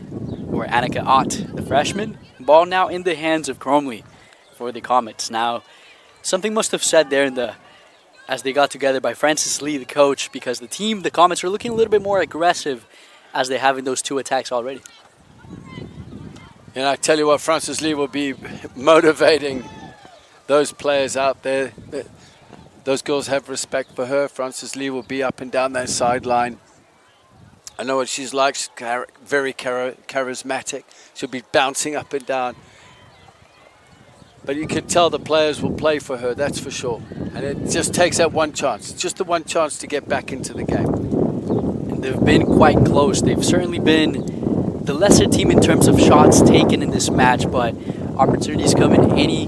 or Annika Ott, the freshman. Ball now in the hands of Cromley for the Comets. Now, something must have said there as they got together by Francis Lee, the coach, because the Comets, are looking a little bit more aggressive as they have in those 2 attacks already. And I tell you what, Francis Lee will be motivating those players out there. Those girls have respect for her. Francis Lee will be up and down that sideline. I know what she's like. She's very charismatic. She'll be bouncing up and down. But you can tell the players will play for her, that's for sure. And it just takes that one chance. Just the one chance to get back into the game. And they've been quite close. They've certainly been the lesser team in terms of shots taken in this match, but opportunities come in any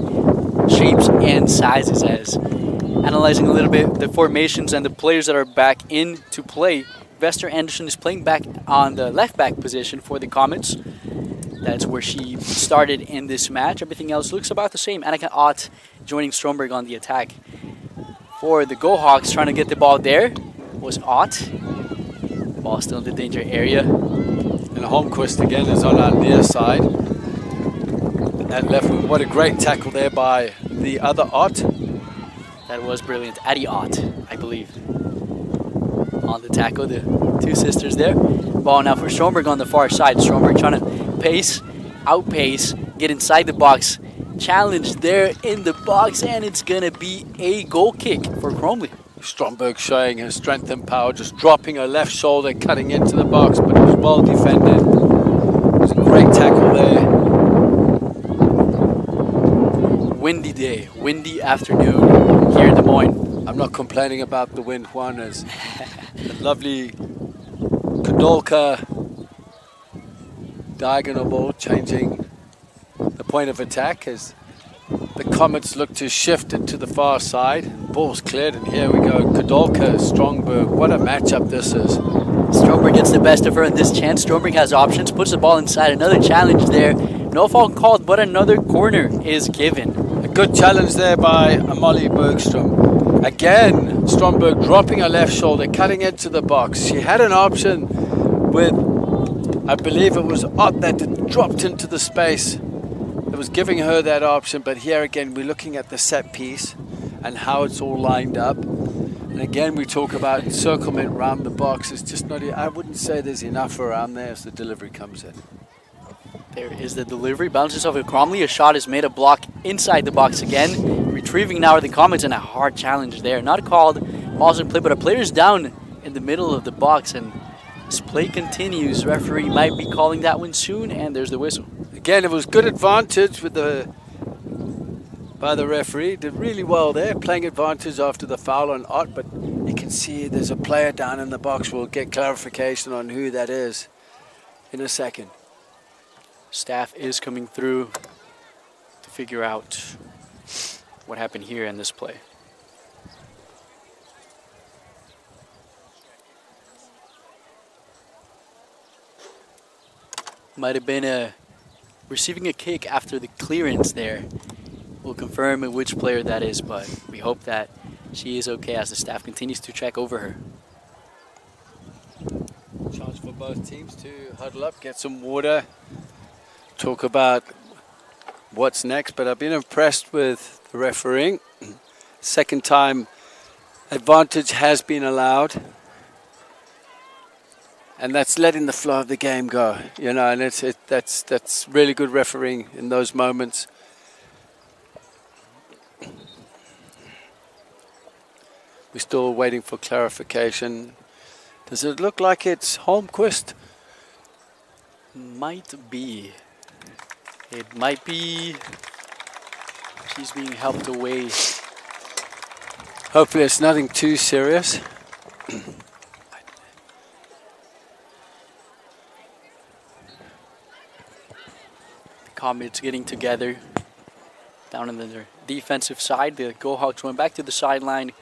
shapes and sizes. As analyzing a little bit the formations and the players that are back into play, Vester Anderson is playing back on the left back position for the Comets. That's where she started in this match. Everything else looks about the same. Annika Ott joining Stromberg on the attack. For the Go Hawks, trying to get the ball there was Ott. The ball still in the danger area. And Holmquist again is on our near side. That left, what a great tackle there by the other Ott. That was brilliant. Addie Ott, I believe, on the tackle. The 2 sisters there. Ball now for Stromberg on the far side. Stromberg trying to outpace, get inside the box. Challenge there in the box, and it's going to be a goal kick for Cromley. Stromberg showing her strength and power, just dropping her left shoulder, cutting into the box, but it was well defended. It was a great tackle there. Windy day, windy afternoon here in Des Moines. I'm not complaining about the wind, Juan, as the lovely Kodolka diagonal ball changing the point of attack as the Comets look to shift it to the far side. ball's cleared, and here we go. Kodolka, Strongberg. What a matchup this is. Stromberg gets the best of her in this chance. Stromberg has options, puts the ball inside. Another challenge there. No foul called, but another corner is given. A good challenge there by Amalie Bergstrom. Again, Stromberg dropping her left shoulder, cutting into the box. She had an option with, I believe it was Ott that dropped into the space. It was giving her that option, but here again, we're looking at the set piece and how it's all lined up. And again, we talk about encirclement around the box. It's just not, I wouldn't say there's enough around there as the delivery comes in. There is the delivery, bounces off of Cromley. A shot is made, a block inside the box again. Retrieving now are the Comets, and a hard challenge there. Not called, balls in play, but a player's down in the middle of the box, and this play continues. Referee might be calling that one soon, and there's the whistle. Again, it was good advantage with by the referee. Did really well there, playing advantage after the foul on Ott, but you can see there's a player down in the box. We'll get clarification on who that is in a second. Staff is coming through to figure out what happened here in this play. Might have been receiving a kick after the clearance there. We'll confirm which player that is, but we hope that she is okay as the staff continues to check over her. Chance for both teams to huddle up, get some water, talk about what's next, but I've been impressed with the refereeing. Second time advantage has been allowed, and that's letting the flow of the game go, you know, and that's really good refereeing in those moments. We're still waiting for clarification. Does it look like it's Holmquist? Might be. It might be. She's being helped away. Hopefully it's nothing too serious. The Comets getting together down on the defensive side. The Gohawks went back to the sideline.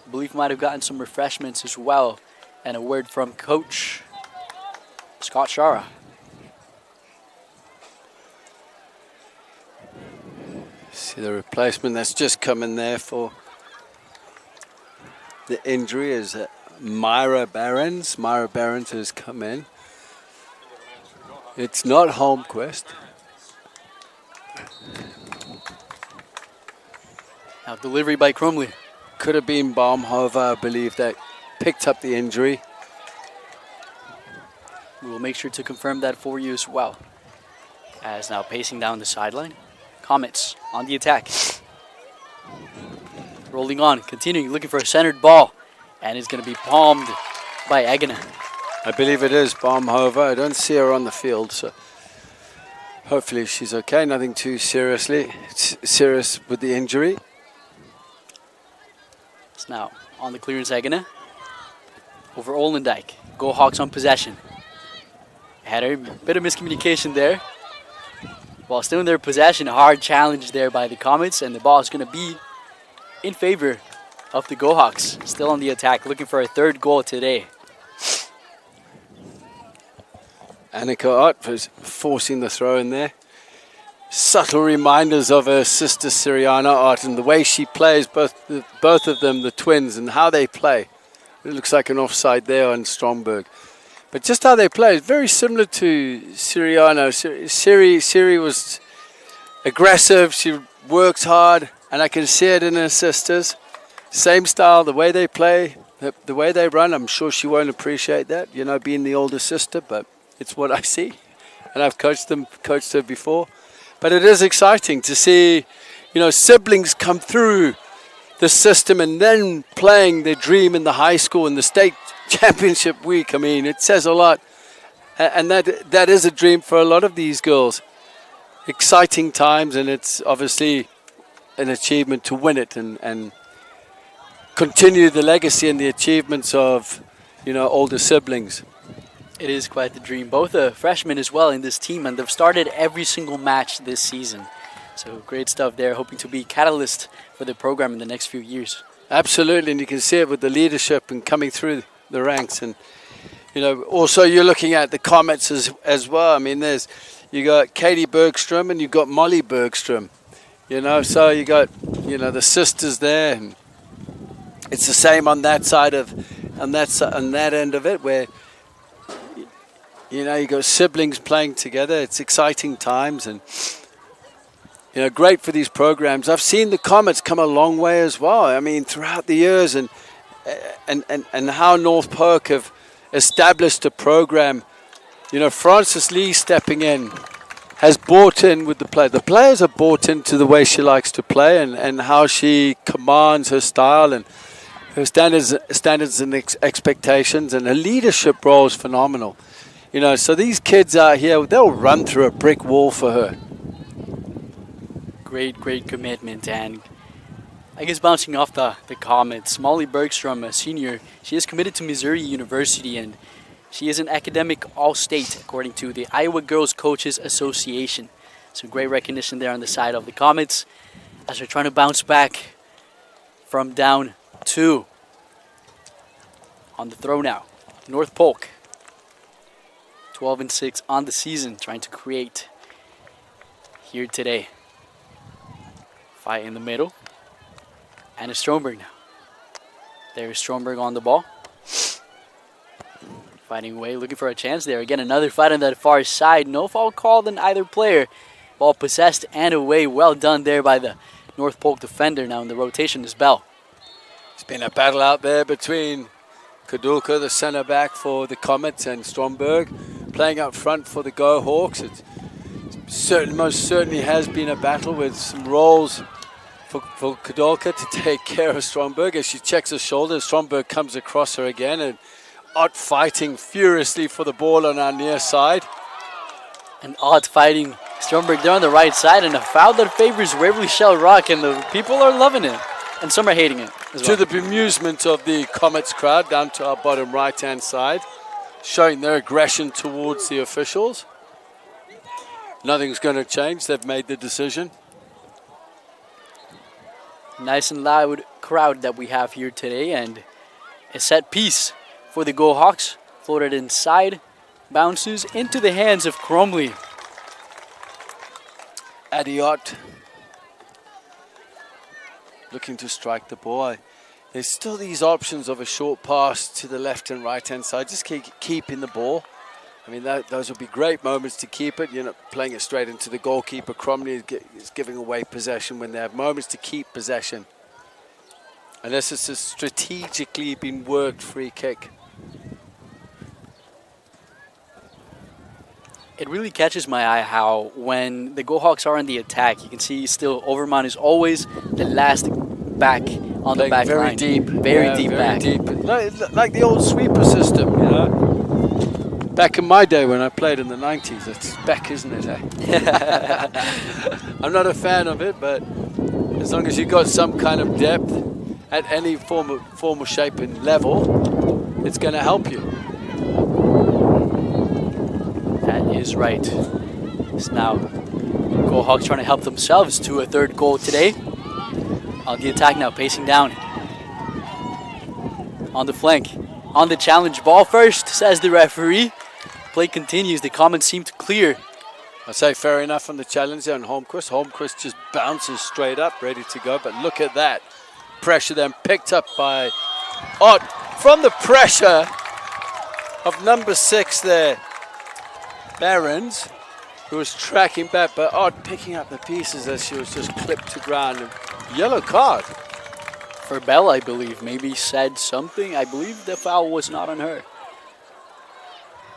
I believe might have gotten some refreshments as well. And a word from Coach Scott Shara. See the replacement that's just come in there for the injury is Myra Barons. Myra Barons has come in. It's not Holmquist. Now delivery by Cromley. Could have been Baumhofer, I believe, that picked up the injury. We will make sure to confirm that for you as well. As now pacing down the sideline. Comets on the attack. Rolling on, continuing, looking for a centered ball. And it's going to be palmed by Egena. I believe it is Baumhofer. I don't see her on the field, so hopefully she's okay. Nothing too serious with the injury. It's now on the clearance, Egena. Over Olendijk. Go Hawks on possession. Had a bit of miscommunication there. While still in their possession, a hard challenge there by the Comets, and the ball is going to be in favor of the Go Hawks. Still on the attack, looking for a third goal today. Annika Ott was forcing the throw in there. Subtle reminders of her sister Siriana Ott and the way she plays, both of them, the twins, and how they play. It looks like an offside there on Stromberg. But just how they play is very similar to Siriano. Siri was aggressive, she works hard, and I can see it in her sisters. Same style, the way they play, the way they run. I'm sure she won't appreciate that, you know, being the older sister, but it's what I see. And I've coached her before. But it is exciting to see, you know, siblings come through the system and then playing their dream in the high school in the state championship week. I mean, it says a lot. And that is a dream for a lot of these girls. Exciting times, and it's obviously an achievement to win it and continue the legacy and the achievements of, you know, older siblings. It is quite the dream. Both are freshmen as well in this team, and they've started every single match this season. So great stuff there, hoping to be catalyst for the program in the next few years. Absolutely, and you can see it with the leadership and coming through the ranks. And also you're looking at the Comets as well. I mean, you got Katie Bergstrom and you've got Molly Bergstrom. So you got the sisters there, and it's the same on that side on that end of it, where you got siblings playing together. It's exciting times, and great for these programs. I've seen the Comets come a long way as well. I mean, throughout the years, and how North Polk have established a program. Frances Lee stepping in has bought in with the play. The players have bought into the way she likes to play, and how she commands her style and her standards and expectations, and her leadership role is phenomenal. So these kids out here, they'll run through a brick wall for her. Great commitment. And I guess bouncing off the Comets, Molly Bergstrom, a senior, she is committed to Missouri University, and she is an academic all-state according to the Iowa Girls Coaches Association. So great recognition there on the side of the Comets as they're trying to bounce back from down 2. On the throw now, North Polk, 12-6 on the season, trying to create here today. Fight in the middle. And it's Stromberg now. There's Stromberg on the ball. Fighting away, looking for a chance there. Again, another fight on that far side. No foul called on either player. Ball possessed and away. Well done there by the North Polk defender. Now in the rotation is Bell. It's been a battle out there between Kadulka, the center back for the Comets, and Stromberg playing up front for the Go Hawks. It most certainly has been a battle with some roles for Kadulka to take care of Stromberg. As she checks her shoulder, Stromberg comes across her again, and Ott fighting furiously for the ball on our near side. And Ott fighting Stromberg there on the right side, and a foul that favors Waverly-Shell Rock, and the people are loving it, and some are hating it as well. To the bemusement of the Comets crowd down to our bottom right-hand side, showing their aggression towards the officials. Nothing's going to change. They've made the decision. Nice and loud crowd that we have here today, and a set piece for the Go Hawks. Floated inside, bounces into the hands of Cromley. Adiot looking to strike the ball. There's still these options of a short pass to the left and right hand side. Just keeping the ball. I mean, those would be great moments to keep it. You're not playing it straight into the goalkeeper. Cromley is giving away possession when they have moments to keep possession. Unless it's a strategically been worked free kick. It really catches my eye how when the Go Hawks are on the attack, you can see still Overmont is always the last back on the back line. Very deep back. Deep. Like the old sweeper system, Back in my day when I played in the 90s, it's back, isn't it? I'm not a fan of it, but as long as you've got some kind of depth at any form of shape and level, it's going to help you. That is right. It's now Go Hawks trying to help themselves to a third goal today. On the attack now, pacing down. On the flank. On the challenge, ball first, says the referee. Play continues. The comments seem to clear. I say fair enough on the challenge there on Holmquist. Holmquist just bounces straight up, ready to go. But look at that. Pressure then picked up by Ott. From the pressure of number 6 there, Barons, who was tracking back. But Ott picking up the pieces as she was just clipped to ground. Yellow card. For Bell, I believe. Maybe said something. I believe the foul was not on her.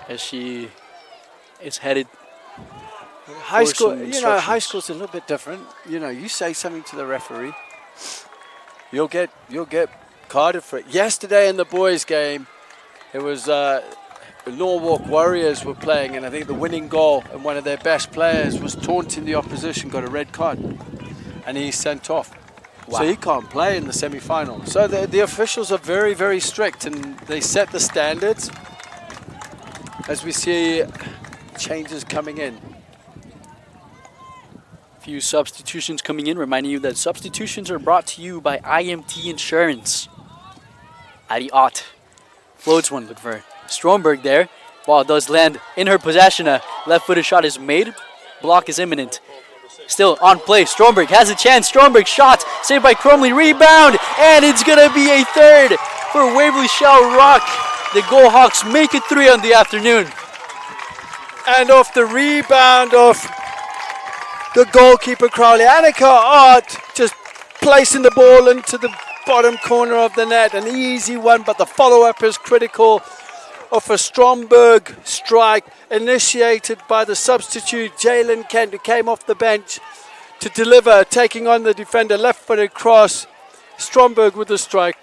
As she is headed. High school, high school's a little bit different. You say something to the referee, you'll get carded for it. Yesterday in the boys' game, it was Norwalk Warriors were playing, and I think the winning goal and one of their best players was taunting the opposition, got a red card, and he's sent off. Wow. So he can't play in the semi-final. So the officials are very, very strict, and they set the standards. As we see changes coming in. Few substitutions coming in, reminding you that substitutions are brought to you by IMT Insurance. Adi Ott floats one, look for Stromberg there. Ball does land in her possession. A left-footed shot is made. Block is imminent. Still on play. Stromberg has a chance. Stromberg shot saved by Crumley. Rebound, and it's gonna be a third for Waverly-Shell Rock. The Go Hawks make it 3 on the afternoon. And off the rebound of the goalkeeper Crowley, Annika Art just placing the ball into the bottom corner of the net. An easy one, but the follow-up is critical of a Stromberg strike initiated by the substitute Jalen Kent, who came off the bench to deliver, taking on the defender, left-footed cross. Stromberg with the strike,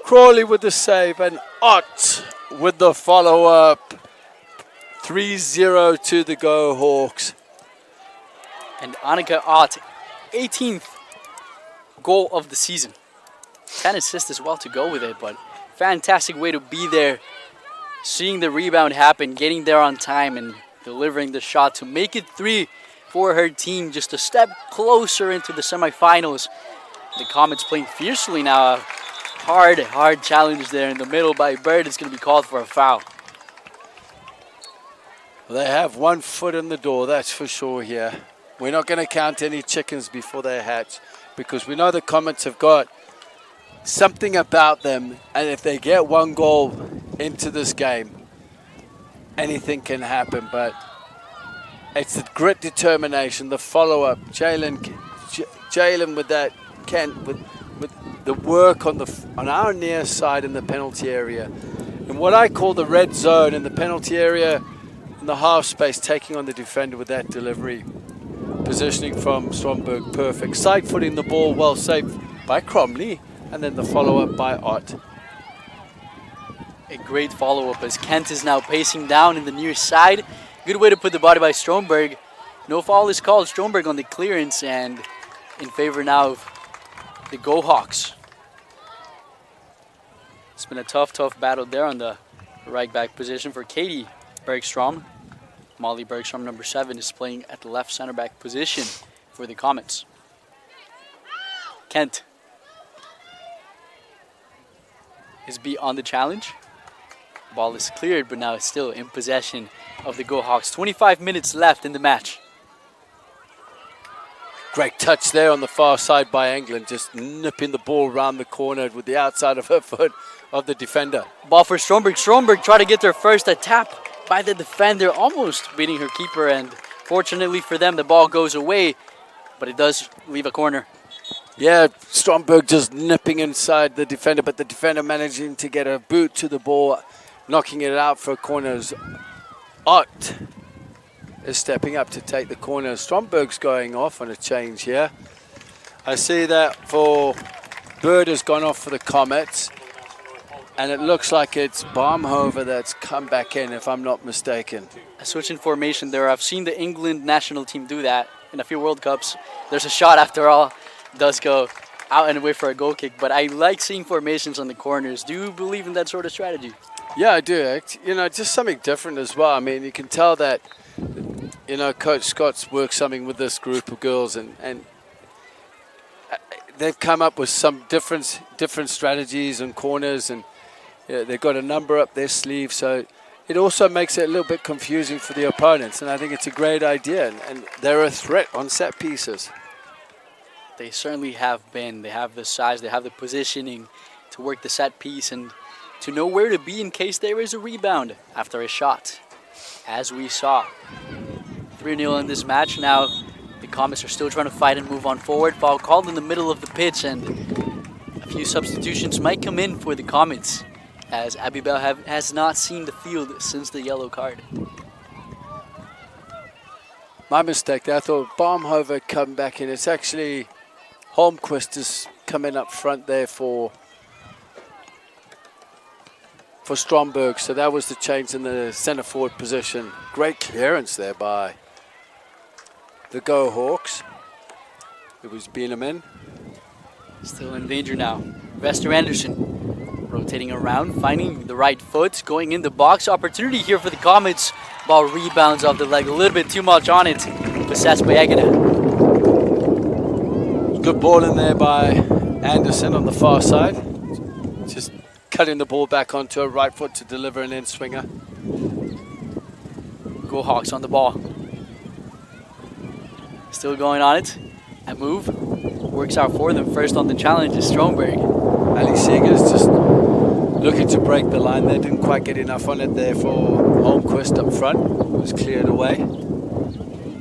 Crawley with the save, and Ott with the follow-up. 3-0 to the Go Hawks. And Annika Ott, 18th goal of the season. 10 assists as well to go with it, but fantastic way to be there. Seeing the rebound happen, getting there on time, and delivering the shot to make it 3 for her team. Just a step closer into the semifinals. The Comets playing fiercely now. A hard challenge there in the middle by Bird. It's going to be called for a foul. They have 1 foot in the door, that's for sure here. We're not going to count any chickens before they hatch, because we know the Comets have got something about them, and if they get 1 goal into this game, anything can happen. But it's the grit, determination, the follow-up. Jalen with that, Kent with the work on our near side in the penalty area, and what I call the red zone in the penalty area, in the half space, taking on the defender with that delivery. Positioning from Stromberg, perfect. Side footing the ball, well saved by Cromley, and then the follow-up by Ott. A great follow-up as Kent is now pacing down in the near side. Good way to put the body by Stromberg. No foul is called. Stromberg on the clearance, and in favor now of the Go Hawks. It's been a tough battle there on the right back position for Katie Bergstrom. Molly Bergstrom, number 7, is playing at the left center back position for the Comets. Kent is on the challenge. Ball is cleared, but now it's still in possession of the Go Hawks. 25 minutes left in the match. Great touch there on the far side by England, just nipping the ball around the corner with the outside of her foot of the defender. Ball for Stromberg. Stromberg tried to get their first, a tap by the defender, almost beating her keeper, and fortunately for them, the ball goes away, but it does leave a corner. Yeah, Stromberg just nipping inside the defender, but the defender managing to get a boot to the ball, knocking it out for corners. Ott is stepping up to take the corner. Stromberg's going off on a change here. I see that for Bird has gone off for the Comets, and it looks like it's Baumhover that's come back in, if I'm not mistaken. A switch in formation there. I've seen the England national team do that in a few World Cups. There's a shot after all. It does go out and away for a goal kick, but I like seeing formations on the corners. Do you believe in that sort of strategy? Yeah, I do. You know, just something different as well. I mean, you can tell that, you know, Coach Scott's worked something with this group of girls, and they've come up with some different strategies and corners, and they've got a number up their sleeve, so it also makes it a little bit confusing for the opponents, and I think it's a great idea, and they're a threat on set pieces. They certainly have been. They have the size, they have the positioning to work the set piece and to know where to be in case there is a rebound after a shot, as we saw. 3-0 in this match. Now the Comets are still trying to fight and move on forward. Foul called in the middle of the pitch, and a few substitutions might come in for the Comets, as Abby Bell has not seen the field since the yellow card. My mistake there. I thought Baumhover come back in. It's actually Holmquist is coming up front there for Stromberg. So that was the change in the centre forward position. Great clearance there by the Go Hawks. It was Bieneman. Still in danger now. Vester Anderson rotating around, finding the right foot, going in the box. Opportunity here for the Comets. Ball rebounds off the leg, a little bit too much on it. Possessed by Egina. Good ball in there by Anderson on the far side. Just cutting the ball back onto her right foot to deliver an in-swinger. Go Hawks on the ball. Still going on it. A move. Works out for them. First on the challenge is Stromberg. Ali Seegers just looking to break the line there. Didn't quite get enough on it there for Holmquist up front. Was cleared away.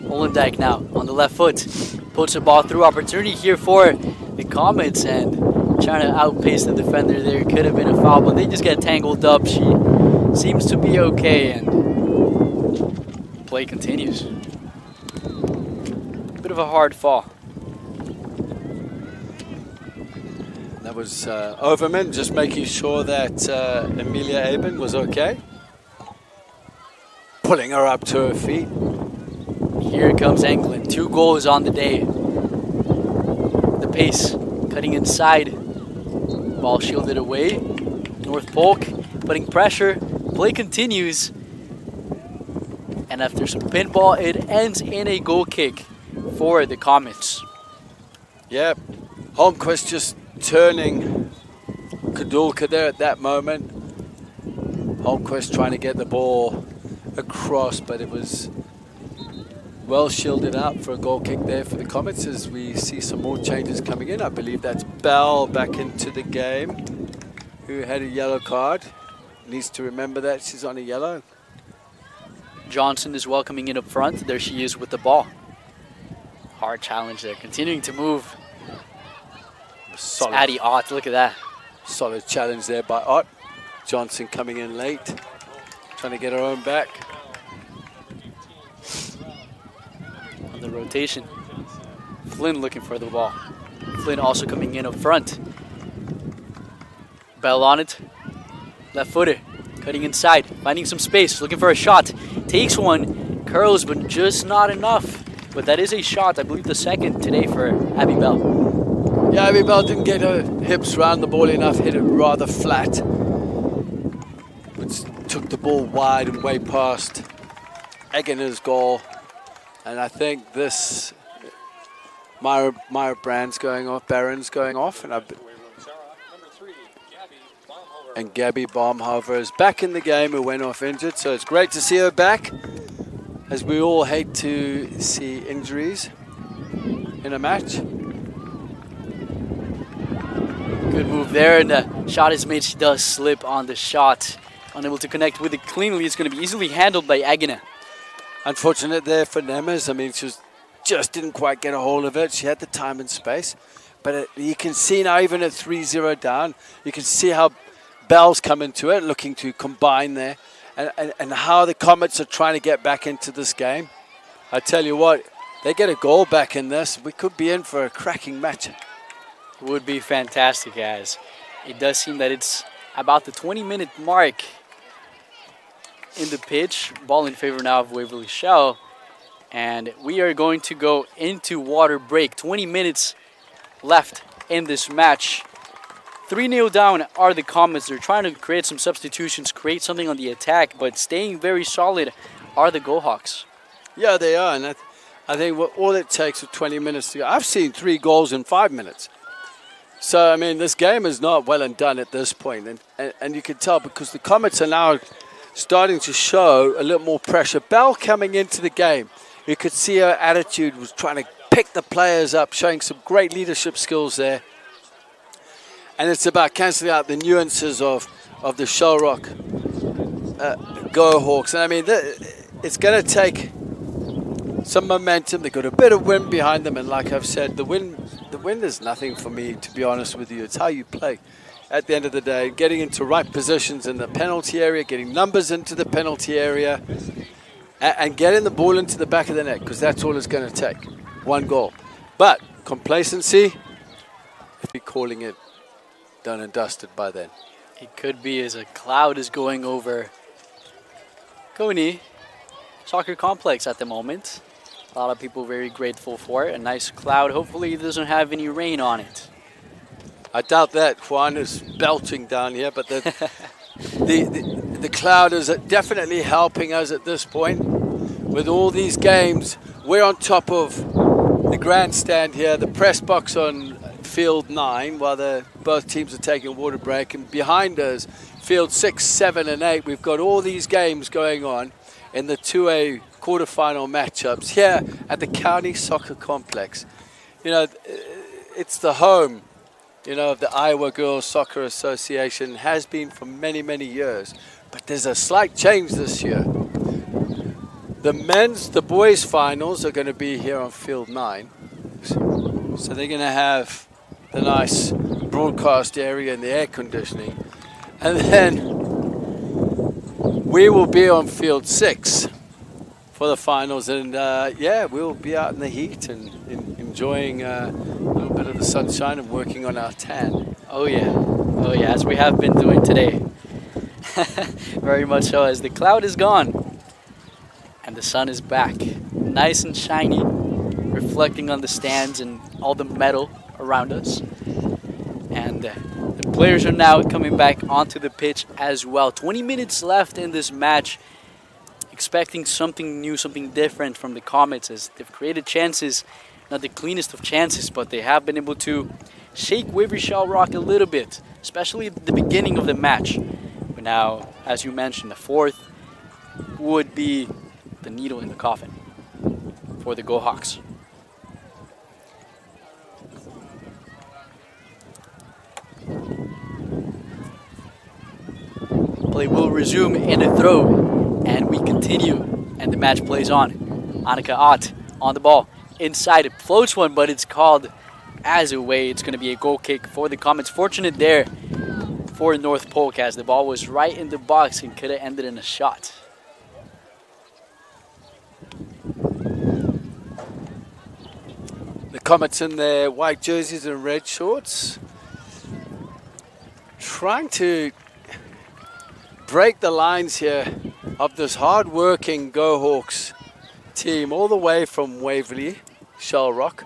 Ollendijk now on the left foot. Puts the ball through. Opportunity here for the Comets and trying to outpace the defender there. Could have been a foul, but they just get tangled up. She seems to be okay and play continues. Bit of a hard fall. That was Overman just making sure that Amelia Aben was okay. Pulling her up to her feet. Here comes England. 2 goals on the day. The pace cutting inside. Ball shielded away. North Polk putting pressure. Play continues. And after some pinball, it ends in a goal kick for the Comets. Yep. Holmquist just turning Kadulka there at that moment. Holmquist trying to get the ball across, but it was well shielded out for a goal kick there for the Comets as we see some more changes coming in. I believe that's Bell back into the game, who had a yellow card. Needs to remember that she's on a yellow. Johnson is welcoming in up front. There she is with the ball. Hard challenge there. Continuing to move. Solid. Addie Ott, look at that. Solid challenge there by Ott. Johnson coming in late. Trying to get her own back. On the rotation. Flynn looking for the ball. Flynn also coming in up front. Bell on it. Left footer. Cutting inside. Finding some space. Looking for a shot. Takes one. Curls, but just not enough. But that is a shot, I believe the second today for Abby Bell. Yeah, Abby Bell didn't get her hips around the ball enough. Hit it rather flat. Which took the ball wide and way past Egener's goal. And I think this Myra Brand's going off, Barron's going off, and Gabby Baumhofer is back in the game, who went off injured. So it's great to see her back, as we all hate to see injuries in a match. Good move there, and the shot is made. She does slip on the shot. Unable to connect with it cleanly. It's going to be easily handled by Egener. Unfortunate there for Nemes. I mean, she just didn't quite get a hold of it. She had the time and space. But you can see now, even at 3-0 down, you can see how Bell's come into it, looking to combine there. And how the Comets are trying to get back into this game. I tell you what, they get a goal back in this, we could be in for a cracking match. It would be fantastic, guys. It does seem that it's about the 20-minute mark in the pitch. Ball in favor now of Waverly-Shell. And we are going to go into water break. 20 minutes left in this match. 3-0 down are the Comets. They're trying to create some substitutions, create something on the attack, but staying very solid are the Gohawks. Yeah, they are. And I think all it takes is 20 minutes to go. I've seen 3 goals in 5 minutes. So, I mean, this game is not well and done at this point. And you can tell because the Comets are now starting to show a little more pressure. Bell coming into the game, you could see her attitude was trying to pick the players up, showing some great leadership skills there. And it's about cancelling out the nuances of the Shell Rock Go Hawks. And I mean, it's going to take some momentum. They've got a bit of wind behind them. And like I've said, the wind is nothing for me, to be honest with you. It's how you play at the end of the day. Getting into right positions in the penalty area, getting numbers into the penalty area, and getting the ball into the back of the net, because that's all it's going to take. 1 goal. But complacency, if you're calling it done and dusted by then. It could be, as a cloud is going over Coney Soccer Complex at the moment. A lot of people very grateful for it. A nice cloud. Hopefully it doesn't have any rain on it. I doubt that. Juan is belting down here, but the cloud is definitely helping us at this point. With all these games, we're on top of the grandstand here, the press box on field 9, while both teams are taking a water break. And behind us, field 6, 7, and 8, we've got all these games going on in the 2A quarterfinal matchups here at the County Soccer Complex. You know, it's the home, you know, of the Iowa Girls Soccer Association, has been for many, many years. But there's a slight change this year. The boys finals are going to be here on field 9. So they're going to have the nice broadcast area and the air conditioning. And then we will be on field 6 for the finals. And yeah, we'll be out in the heat and enjoying a little bit of the sunshine and working on our tan. Oh yeah, as we have been doing today. Very much so, as the cloud is gone and the sun is back, nice and shiny, reflecting on the stands and all the metal around us. And the players are now coming back onto the pitch as well. 20 minutes left in this match. Expecting something new, something different from the Comets, as they've created chances, not the cleanest of chances, but they have been able to shake Waverly-Shell rock a little bit, especially at the beginning of the match. But now, as you mentioned, the fourth would be the needle in the coffin for the Go Hawks. Play will resume in a throw, and we continue, and the match plays on. Annika Ott on the ball, inside, it floats one, but it's called as away. It's going to be a goal kick for the Comets. Fortunate there for North Polk, as the ball was right in the box and could have ended in a shot. The Comets in their white jerseys and red shorts, trying to break the lines here of this hard-working Go Hawks team, all the way from Waverly-Shell rock.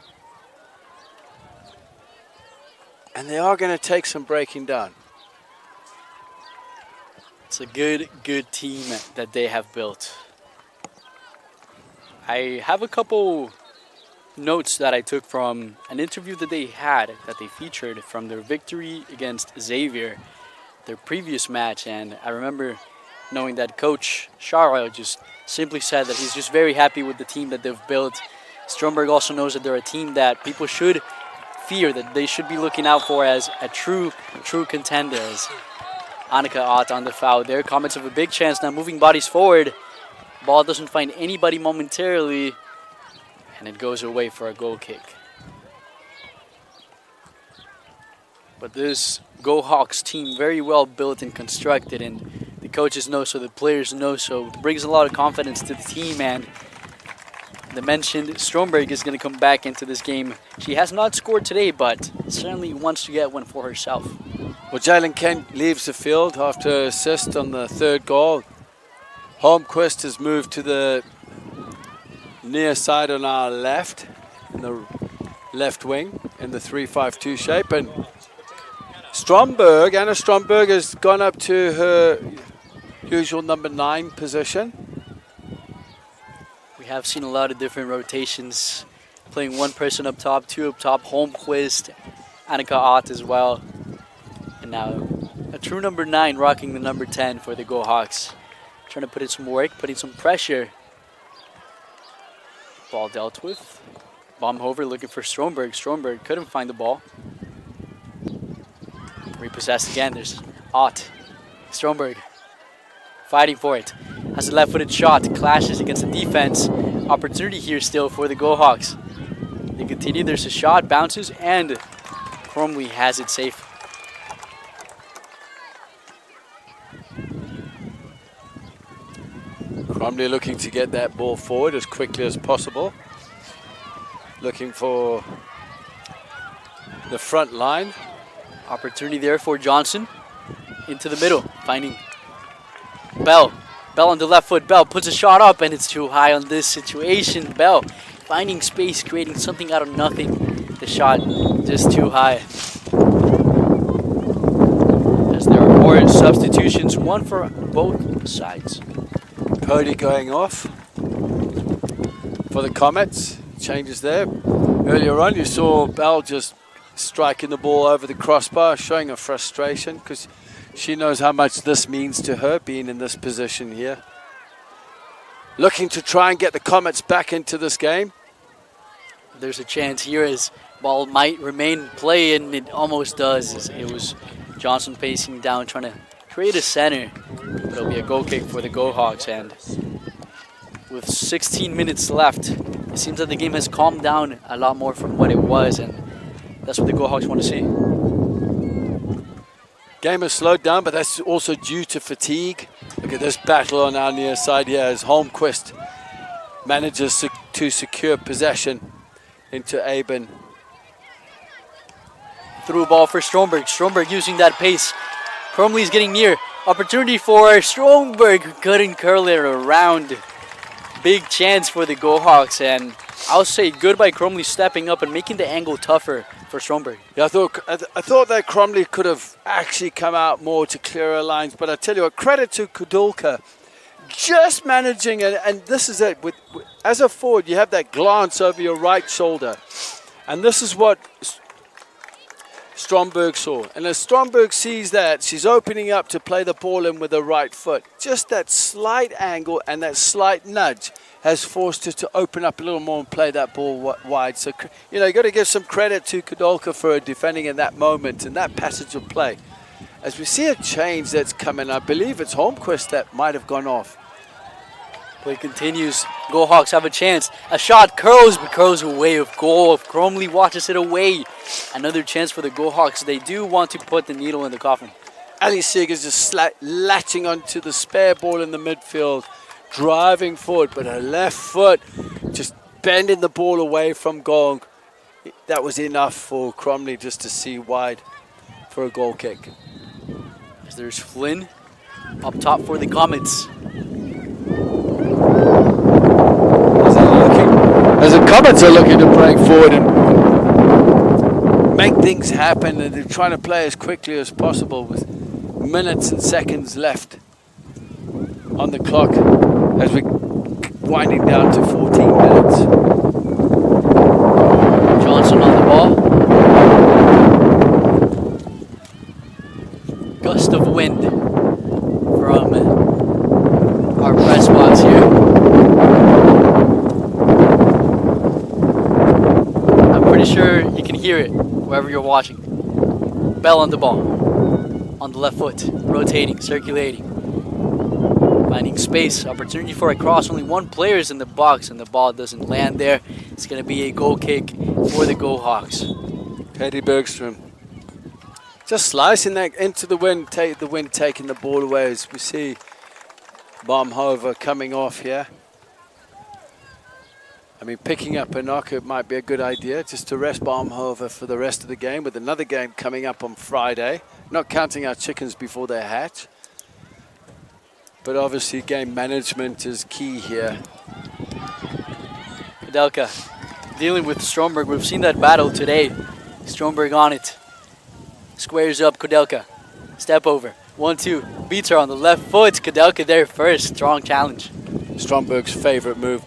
And they are going to take some breaking down. It's a good team that they have built. I have a couple notes that I took from an interview that they had, that they featured from their victory against Xavier, their previous match. And I remember knowing that Coach Charles just simply said that he's just very happy with the team that they've built. Stromberg also knows that they're a team that people should fear, that they should be looking out for as a true contender. As Annika Ott on the foul there. Comets have a big chance now, moving bodies forward. Ball doesn't find anybody momentarily, and it goes away for a goal kick. But this Go Hawks team, very well built and constructed, and the coaches know so, the players know so. It brings a lot of confidence to the team, and the mentioned Stromberg is going to come back into this game. She has not scored today, but certainly wants to get one for herself. Well, Jalen Kent leaves the field after assist on the third goal. Holmquist has moved to the near side on our left, in the left wing, in the 3-5-2 shape. And Anna Stromberg has gone up to her usual number 9 position. We have seen a lot of different rotations, playing one person up top, 2 up top, Holmquist, Annika Ott as well. And now a true number 9 rocking the number 10 for the Go Hawks. Trying to put in some work, putting some pressure. Ball dealt with. Baumhofer looking for Stromberg. Stromberg couldn't find the ball. Repossessed again. There's Ott. Stromberg fighting for it. Has a left-footed shot. Clashes against the defense. Opportunity here still for the Go Hawks. They continue. There's a shot. Bounces. And Cromley has it safe. Cromley looking to get that ball forward as quickly as possible. Looking for the front line. Opportunity there for Johnson. Into the middle. Finding Bell. Bell on the left foot. Bell puts a shot up, and it's too high on this situation. Bell finding space, creating something out of nothing. The shot just too high. As there are more substitutions, one for both sides. Cody going off for the Comets. Changes there. Earlier on, you saw Bell just striking the ball over the crossbar, showing her frustration because she knows how much this means to her, being in this position here. Looking to try and get the Comets back into this game. There's a chance here as ball might remain in play, and it almost does. It was Johnson pacing down, trying to create a center. But it'll be a goal kick for the Go Hawks, and with 16 minutes left, it seems that the game has calmed down a lot more from what it was, and that's what the Go Hawks want to see. Game has slowed down, but that's also due to fatigue. Look at this battle on our near side here as Holmquist manages to secure possession into Aben. Through ball for Stromberg. Stromberg using that pace. Cromley's getting near. Opportunity for Stromberg, who couldn't curl it around. Big chance for the Go Hawks, and I'll say good by Cromley stepping up and making the angle tougher for Stromberg. Yeah, I thought that Cromley could have actually come out more to clear her lines, but I tell you what, credit to Kudulka. Just managing, and this is it. As a forward, you have that glance over your right shoulder, and this is what Stromberg saw. And as Stromberg sees that, she's opening up to play the ball in with her right foot. Just that slight angle and that slight nudge has forced her to open up a little more and play that ball wide. So, you know, you got to give some credit to Kudulka for defending in that moment and that passage of play. As we see a change that's coming, I believe it's Holmquist that might have gone off. Play continues. Go Hawks have a chance. A shot curls, but curls away of goal. If Cromley watches it away, another chance for the Go Hawks. They do want to put the needle in the coffin. Ali Seeger's just latching onto the spare ball in the midfield, driving forward, but her left foot just bending the ball away from goal. That was enough for Cromley just to see wide for a goal kick. As there's Flynn up top for the Comets. As the Comets are looking to break forward and make things happen, and they're trying to play as quickly as possible with minutes and seconds left on the clock as we're winding down to 14 minutes. Johnson on the ball. Gust of wind from our press box here. Pretty sure you can hear it wherever you're watching. Bell on the ball, on the left foot, rotating, circulating, finding space, opportunity for a cross. Only one player is in the box and the ball doesn't land there. It's going to be a goal kick for the Go Hawks. Katie Bergstrom just slicing that into the wind, taking the ball away as we see Baumhofer coming off here. I mean, picking up a knock, it might be a good idea just to rest Baumhofer for the rest of the game, with another game coming up on Friday. Not counting our chickens before they hatch. But obviously game management is key here. Kudelka dealing with Stromberg. We've seen that battle today. Stromberg on it. Squares up Kudelka. Step over. 1-2. Beats her on the left foot. Kudelka there first. Strong challenge. Stromberg's favorite move.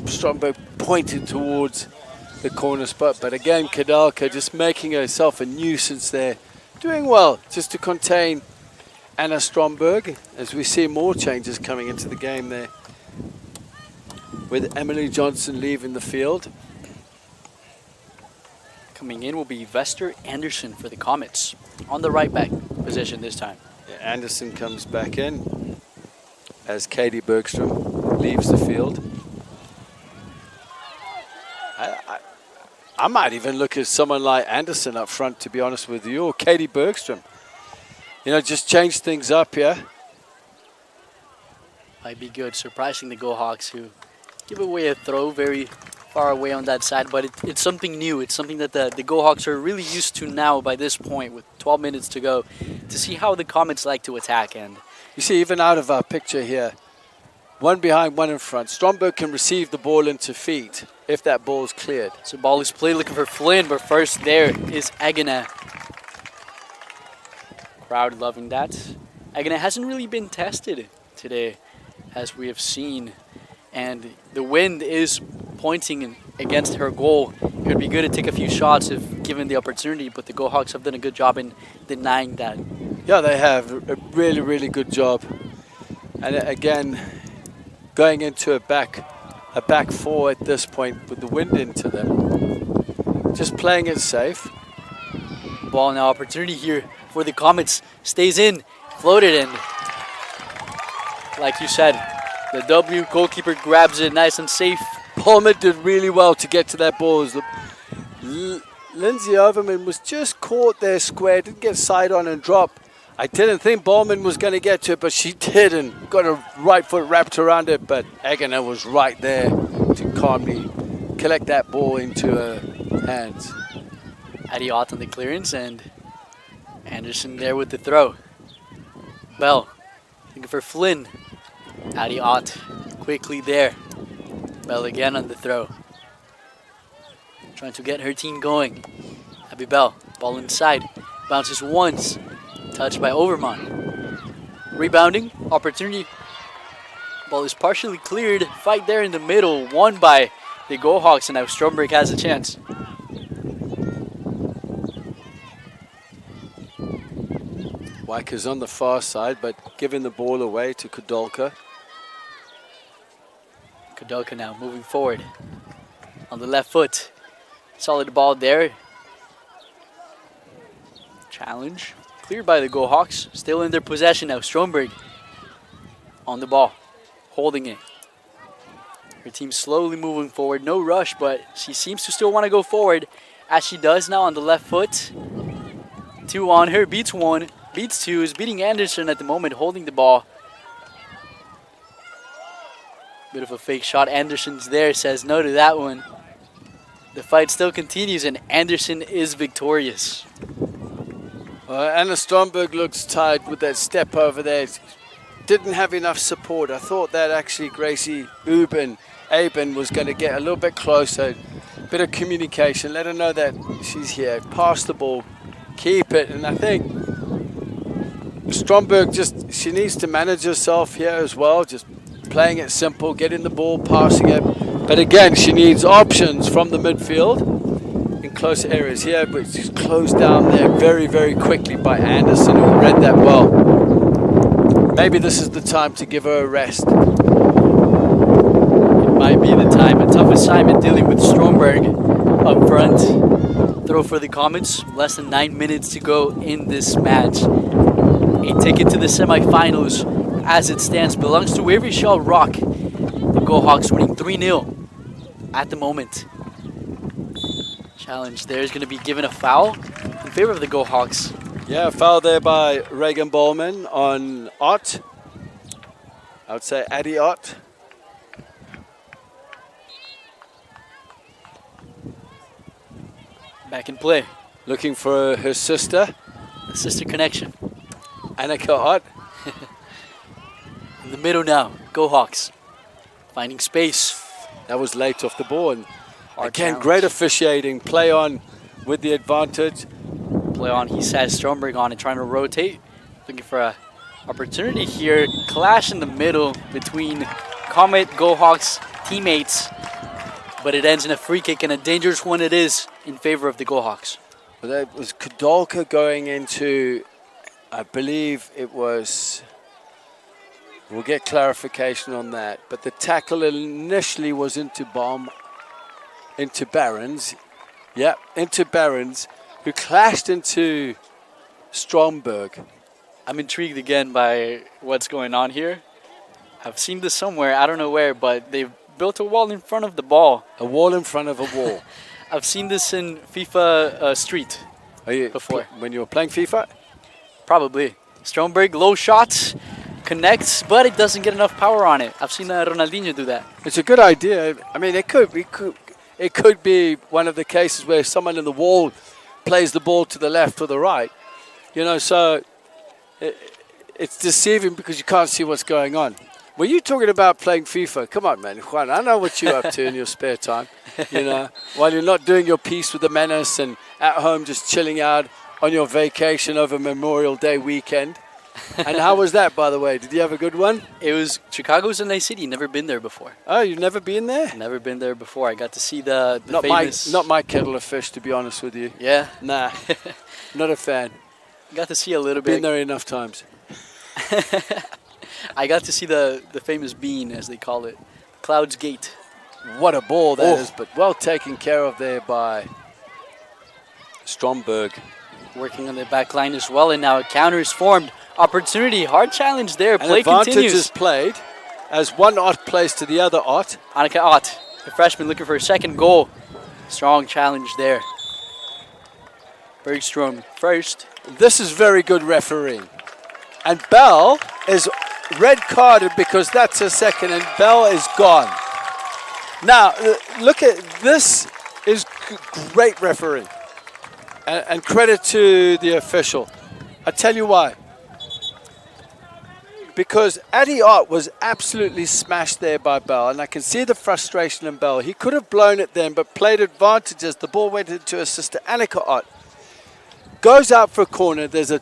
Stromberg pointed towards the corner spot, but again Kudelka just making herself a nuisance there. Doing well just to contain Anna Stromberg as we see more changes coming into the game there, with Emily Johnson leaving the field. Coming in will be Vester Anderson for the Comets on the right back position this time. Yeah, Anderson comes back in as Katie Bergstrom leaves the field. I might even look at someone like Anderson up front, to be honest with you, or Katie Bergstrom. You know, just change things up here. Might be good, surprising the Go Hawks, who give away a throw very far away on that side, but it's something new. It's something that the Go Hawks are really used to now by this point with 12 minutes to go, to see how the Comets like to attack. And you see, even out of our picture here, one behind, one in front. Stromberg can receive the ball into feet if that ball is cleared. So ball is played, looking for Flynn, but first there is Agana. Crowd loving that. Agana hasn't really been tested today, as we have seen, and the wind is pointing against her goal. It Could be good to take a few shots if given the opportunity, but the Go Hawks have done a good job in denying that. Yeah, they have a really, really good job. And again, going into a back four at this point with the wind into them. Just playing it safe. Ball now, opportunity here for the Comets. Stays in, floated in. Like you said, the W goalkeeper grabs it nice and safe. Palmer did really well to get to that ball. Lindsay Overman was just caught there square, didn't get side on and drop. I didn't think Bowman was going to get to it, but she did and got her right foot wrapped around it. But Eggener was right there to calmly collect that ball into her hands. Addie Ott on the clearance and Anderson there with the throw. Bell looking for Flynn. Addie Ott quickly there. Bell again on the throw. Trying to get her team going. Abby Bell, ball inside. Bounces once. Touched by Overmont. Rebounding, opportunity. Ball is partially cleared. Fight there in the middle. Won by the Go Hawks, and now Stromberg has a chance. Wyker's on the far side, but giving the ball away to Kodolka. Kodolka now moving forward. On the left foot. Solid ball there. Challenge. Cleared by the Go Hawks. Still in their possession now. Stromberg on the ball. Holding it. Her team slowly moving forward. No rush, but she seems to still want to go forward. As she does now on the left foot. 2 on her. Beats 1. Beats 2. Is beating Anderson at the moment. Holding the ball. Bit of a fake shot. Anderson's there. Says no to that one. The fight still continues and Anderson is victorious. Anna Stromberg looks tired with that step over there. Didn't have enough support. I thought that actually Gracie Aben was going to get a little bit closer. Bit of communication. Let her know that she's here. Pass the ball. Keep it. And I think Stromberg she needs to manage herself here as well. Just playing it simple, getting the ball, passing it. But again, she needs options from the midfield. Close areas here, but she's closed down there very, very quickly by Anderson, who read that well. Maybe this is the time to give her a rest. It might be the time. A tough assignment dealing with Stromberg up front. Throw for the Comets. Less than 9 minutes to go in this match. A ticket to the semifinals, as it stands, belongs to Waverly-Shell Rock. The Go Hawks winning 3-0 at the moment. Challenge there is going to be given a foul in favor of the Go Hawks. Yeah, foul there by Reagan Bowman on Ott. I would say Addie Ott. Back in play. Looking for her sister. The sister connection. Annika Ott. In the middle now, Go Hawks. Finding space. That was late off the ball. And again, challenge. great officiating. Play on with the advantage. Play on, he says Stromberg on and trying to rotate. Looking for a opportunity here. Clash in the middle between Comet, Go Hawks teammates. But it ends in a free kick, and a dangerous one it is in favor of the Go Hawks. Well, that was Kodolka going into, I believe it was, we'll get clarification on that. But the tackle initially was into Barons. Yep, into Barons, who clashed into Stromberg. I'm intrigued again by what's going on here. I've seen this somewhere, I don't know where, but they've built a wall in front of the ball. A wall in front of a wall. I've seen this in FIFA Street before. When you were playing FIFA? Probably. Stromberg, low shots, connects, but it doesn't get enough power on it. I've seen Ronaldinho do that. It's a good idea. I mean, it could be one of the cases where someone in the wall plays the ball to the left or the right. You know, so it's deceiving because you can't see what's going on. Were you talking about playing FIFA? Come on, man. Juan, I know what you're up to in your spare time. You know, while you're not doing your piece with the Menace and at home just chilling out on your vacation over Memorial Day weekend. And how was that, by the way? Did you have a good one? It was, Chicago's a nice city. Never been there before. Oh, you've never been there? Never been there before. I got to see the not famous... not my kettle of fish, to be honest with you. Yeah? Nah, not a fan. Got to see a little bit. Been there enough times. I got to see the famous bean, as they call it, Clouds Gate. What a ball that is, but well taken care of there by Stromberg. Working on the back line as well, and now a counter is formed. Opportunity, hard challenge there. An Play advantage continues. is played as one Ott plays to the other Ott. Annika Ott, the freshman, looking for a second goal. Strong challenge there. Bergstrom first. This is very good refereeing. And Bell is red carded because that's a second, and Bell is gone. Now, look at this, is great refereeing. And credit to the official. I tell you why. Because Eddie Ott was absolutely smashed there by Bell, and I can see the frustration in Bell. He could have blown it then, but played advantages. The ball went into his sister Annika Ott. Goes out for a corner. There's a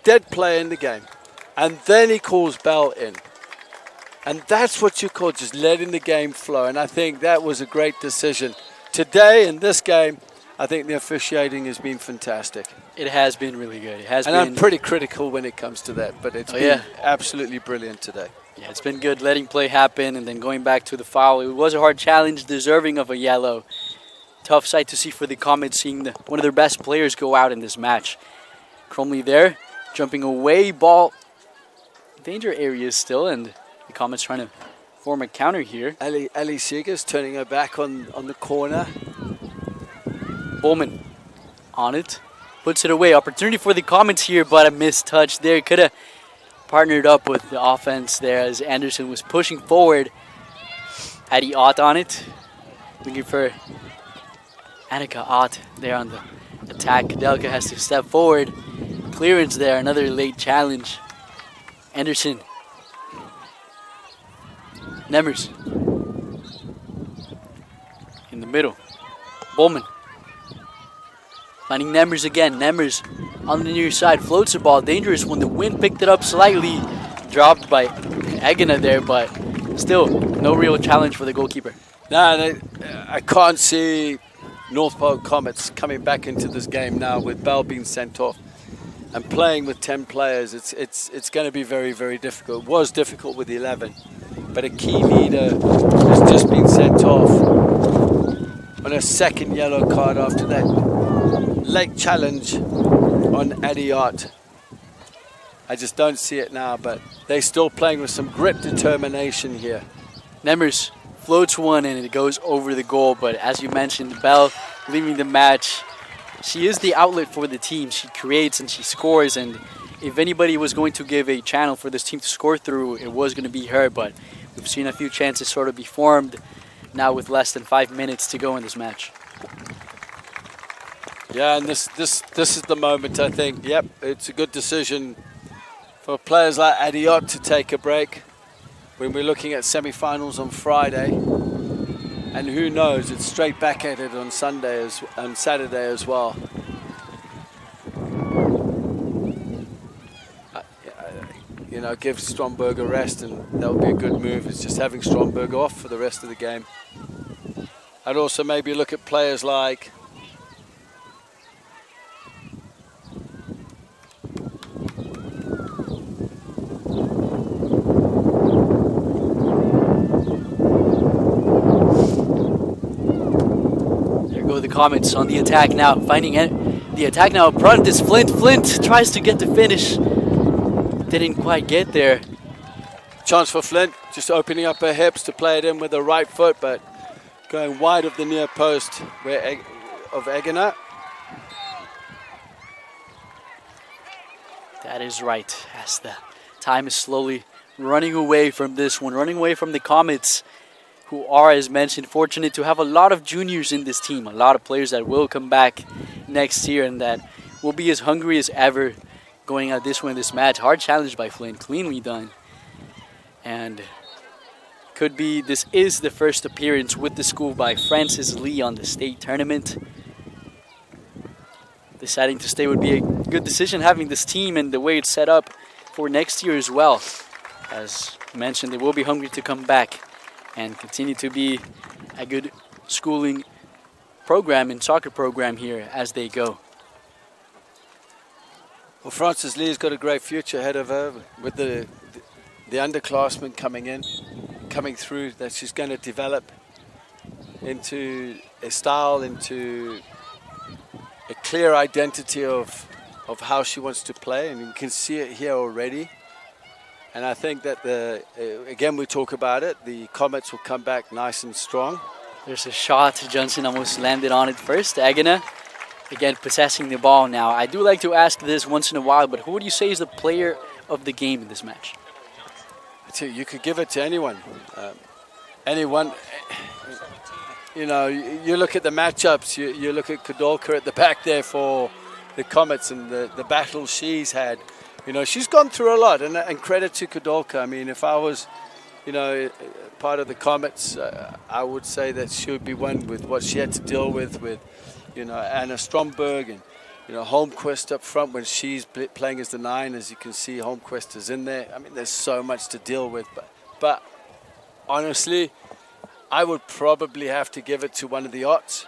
dead player in the game. And then he calls Bell in. And that's what you call just letting the game flow. And I think that was a great decision. Today, in this game, I think the officiating has been fantastic. It has been really good. It has and been. I'm pretty critical when it comes to that, but it's been absolutely brilliant today. Yeah, it's been good letting play happen and then going back to the foul. It was a hard challenge, deserving of a yellow. Tough sight to see for the Comets, seeing one of their best players go out in this match. Cromley there, jumping away, ball. Danger area still, and the Comets trying to form a counter here. Ellie Seegers turning her back on the corner. Bowman on it, puts it away. Opportunity for the Comets here, but a missed touch there. Could have partnered up with the offense there as Anderson was pushing forward. Addie Ott on it, looking for Annika Ott there on the attack. Kadelka has to step forward. Clearance there, another late challenge. Anderson. Nemers. In the middle. Bowman. Finding Nemers again. Nemers on the near side. Floats the ball. Dangerous when the wind picked it up slightly. Dropped by Egina there, but still no real challenge for the goalkeeper. No, I can't see North Polk Comets coming back into this game now with Bell being sent off and playing with 10 players. It's going to be very, very difficult. It was difficult with 11, but a key leader has just been sent off on a second yellow card after that late challenge on Eddie Ott. I just don't see it now, but they're still playing with some grit determination here. Nemers floats one and it goes over the goal, but as you mentioned, Bell leaving the match. She is the outlet for the team. She creates and she scores, and if anybody was going to give a channel for this team to score through, it was going to be her, but we've seen a few chances sort of be formed now with less than 5 minutes to go in this match. Yeah, and this is the moment, I think. Yep, it's a good decision for players like Adiot to take a break when we're looking at semi-finals on Friday. And who knows, it's straight back at it on Saturday as well. You know, give Stromberg a rest, and that would be a good move. It's just having Stromberg off for the rest of the game. I'd also maybe look at players like the Comets on the attack now, finding the attack now up front is Flint. Flint tries to get the finish, didn't quite get there. Chance for Flint, just opening up her hips to play it in with the right foot, but going wide of the near post of Egina. That is right, as the time is slowly running away from this one, running away from the Comets, who are, as mentioned, fortunate to have a lot of juniors in this team, a lot of players that will come back next year and that will be as hungry as ever going out this way in this match. Hard challenge by Flint, cleanly done. And this is the first appearance with the school by Francis Lee on the state tournament. Deciding to stay would be a good decision, having this team and the way it's set up for next year as well. As mentioned, they will be hungry to come back and continue to be a good schooling program and soccer program here as they go. Well, Frances Lee's got a great future ahead of her with the underclassmen coming through, that she's going to develop into a style, into a clear identity of how she wants to play, and you can see it here already. And I think that again, we talk about it, the Comets will come back nice and strong. There's a shot. Johnson almost landed on it first. Agana, again, possessing the ball now. I do like to ask this once in a while, but who would you say is the player of the game in this match? I tell you could give it to anyone. Anyone. You know, you look at the matchups, you look at Kodolka at the back there for the Comets and the battle she's had. You know, she's gone through a lot, and credit to Kodolka. I mean, if I was, you know, part of the Comets, I would say that she would be one with what she had to deal with, you know, Anna Stromberg and, you know, Holmquist up front when she's playing as the 9. As you can see, Holmquist is in there. I mean, there's so much to deal with. But honestly, I would probably have to give it to one of the Ots.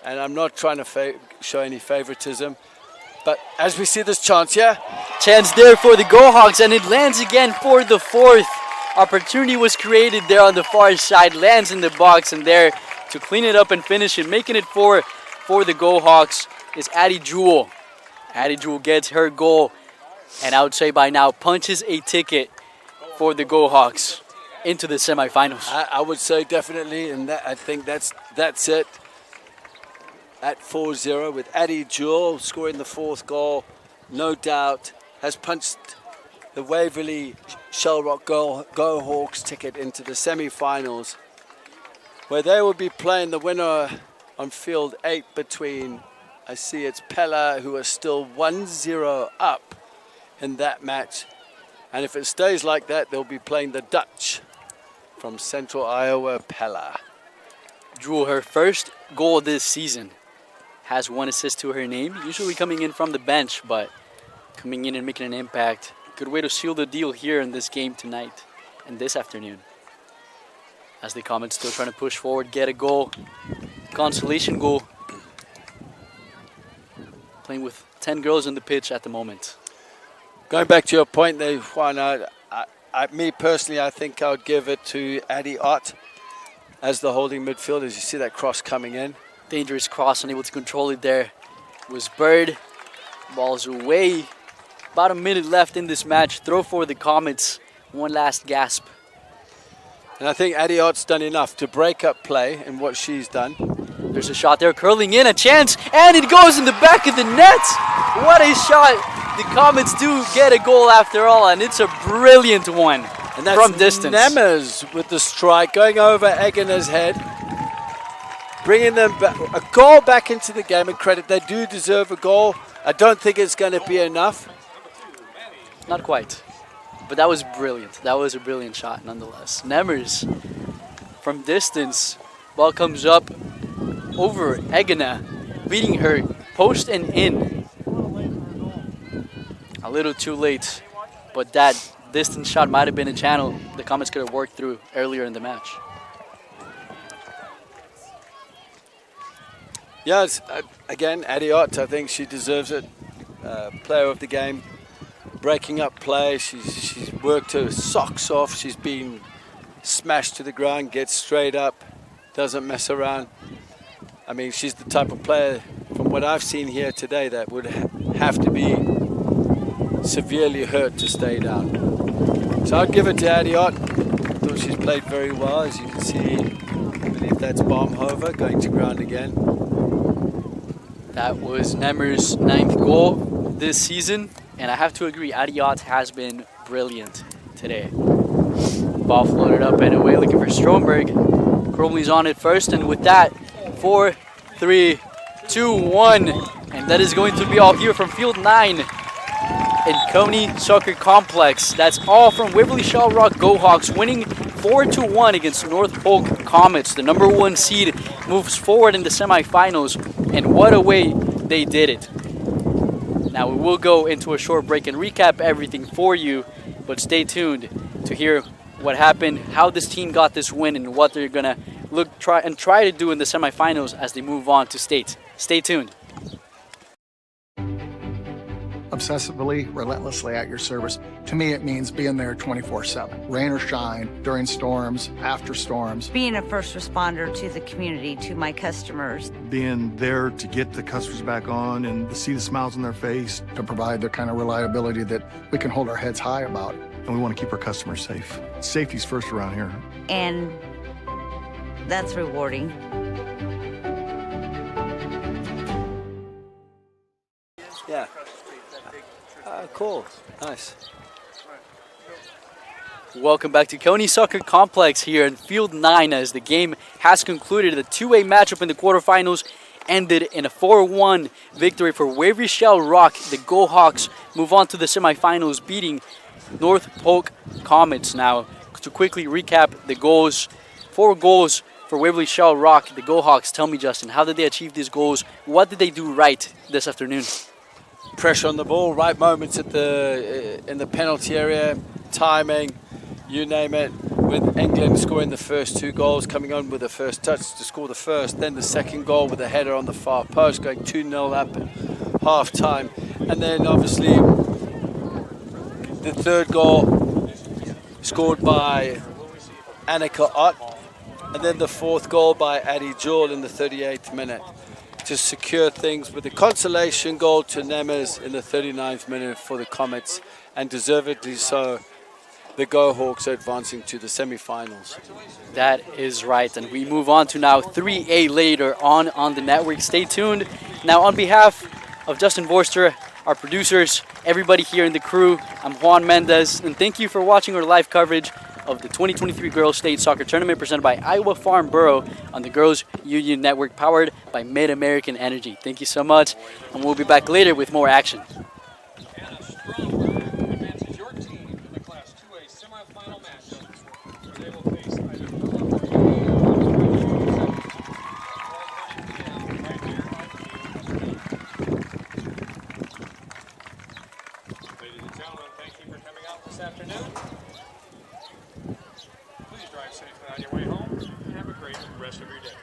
And I'm not trying to show any favoritism. But as we see this chance here. Chance there for the Gohawks, and it lands again for the 4th. Opportunity was created there on the far side. Lands in the box, and there to clean it up and finish it. Making it for the Gohawks is Addie Jewell. Addie Jewell gets her goal, and I would say by now punches a ticket for the Gohawks into the semifinals. I would say definitely, and I think that's it. At 4-0 with Addie Jewell scoring the 4th goal, no doubt has punched the Waverly-Shell Go Hawks ticket into the semi-finals, where they will be playing the winner on field 8 between, I see it's Pella, who are still 1-0 up in that match. And if it stays like that, they'll be playing the Dutch from Central Iowa, Pella. Jewell, her first goal this season, has 1 assist to her name, usually coming in from the bench, but coming in and making an impact. Good way to seal the deal here in this game tonight and this afternoon. As the Comets still trying to push forward, get a goal, consolation goal. Playing with 10 girls on the pitch at the moment. Going back to your point there, Juan, me personally, I think I would give it to Addie Ott as the holding midfielder, as you see that cross coming in. Dangerous cross, unable to control it there. It was Bird. Ball's away. About a minute left in this match. Throw for the Comets. One last gasp. And I think Addie Ott's done enough to break up play in what she's done. There's a shot there, curling in, a chance, and it goes in the back of the net. What a shot. The Comets do get a goal after all, and it's a brilliant one and that's from distance. Nemers with the strike, going over Egener's head. Bringing them back, a goal back into the game, and credit, they do deserve a goal. I don't think it's going to be enough. Not quite, but that was brilliant. That was a brilliant shot nonetheless. Nemers from distance, ball comes up over Egena, beating her post and in. A little too late, but that distance shot might have been a channel the Comets could have worked through earlier in the match. Yeah, again, Addie Ott, I think she deserves it. Player of the game, breaking up play. She's worked her socks off. She's been smashed to the ground, gets straight up, doesn't mess around. I mean, she's the type of player, from what I've seen here today, that would have to be severely hurt to stay down. So I'd give it to Addie Ott. I thought she's played very well, as you can see. I believe that's Baumhover going to ground again. That was Nemers' 9th goal this season, and I have to agree, Addie Ott has been brilliant today. Ball floated up and away, looking for Stromberg. Crowley's on it first, and with that, 4, 3, 2, 1, and that is going to be all here from Field 9 in Coney Soccer Complex. That's all from Waverly-Shell Gohawks, winning 4-1 against North Polk Comets. The number 1 seed moves forward in the semifinals, and what a way they did it. Now we will go into a short break and recap everything for you, but stay tuned to hear what happened, how this team got this win, and what they're gonna try to do in the semifinals as they move on to states. Stay tuned. Obsessively, relentlessly at your service. To me, it means being there 24/7, rain or shine, during storms, after storms. Being a first responder to the community, to my customers. Being there to get the customers back on and to see the smiles on their face. To provide the kind of reliability that we can hold our heads high about. And we want to keep our customers safe. Safety's first around here. And that's rewarding. Yeah. Cool. Nice. Welcome back to County Soccer Complex here in Field 9 as the game has concluded. The two-way matchup in the quarterfinals ended in a 4-1 victory for Waverly-Shell Rock. The Go Hawks move on to the semifinals, beating North Polk Comets. Now, to quickly recap the goals, 4 goals for Waverly-Shell Rock. The Go Hawks, tell me, Justin, how did they achieve these goals? What did they do right this afternoon? Pressure on the ball, right moments at in the penalty area, timing, you name it. With England scoring the first 2 goals, coming on with the first touch to score the first, then the second goal with a header on the far post, going 2-0 up at half time, and then obviously the third goal scored by Annika Ott, and then the 4th goal by Addie Jewell in the 38th minute to secure things with a consolation goal to Nemes in the 39th minute for the Comets, and deservedly so. The Go Hawks are advancing to the semi-finals. That is right, and we move on to now 3A later on the network. Stay tuned. Now, on behalf of Justin Vorster, our producers, everybody here in the crew, I'm Juan Mendez, and thank you for watching our live coverage of the 2023 Girls State Soccer Tournament presented by Iowa Farm Bureau on the Girls Union Network, powered by Mid-American Energy. Thank you so much, and we'll be back later with more action. Advances your team in the Class 2A semifinal matchup, where they will face either Ladies and gentlemen, thank you for coming out this afternoon. Please drive safely on your way home and have a great rest of your day.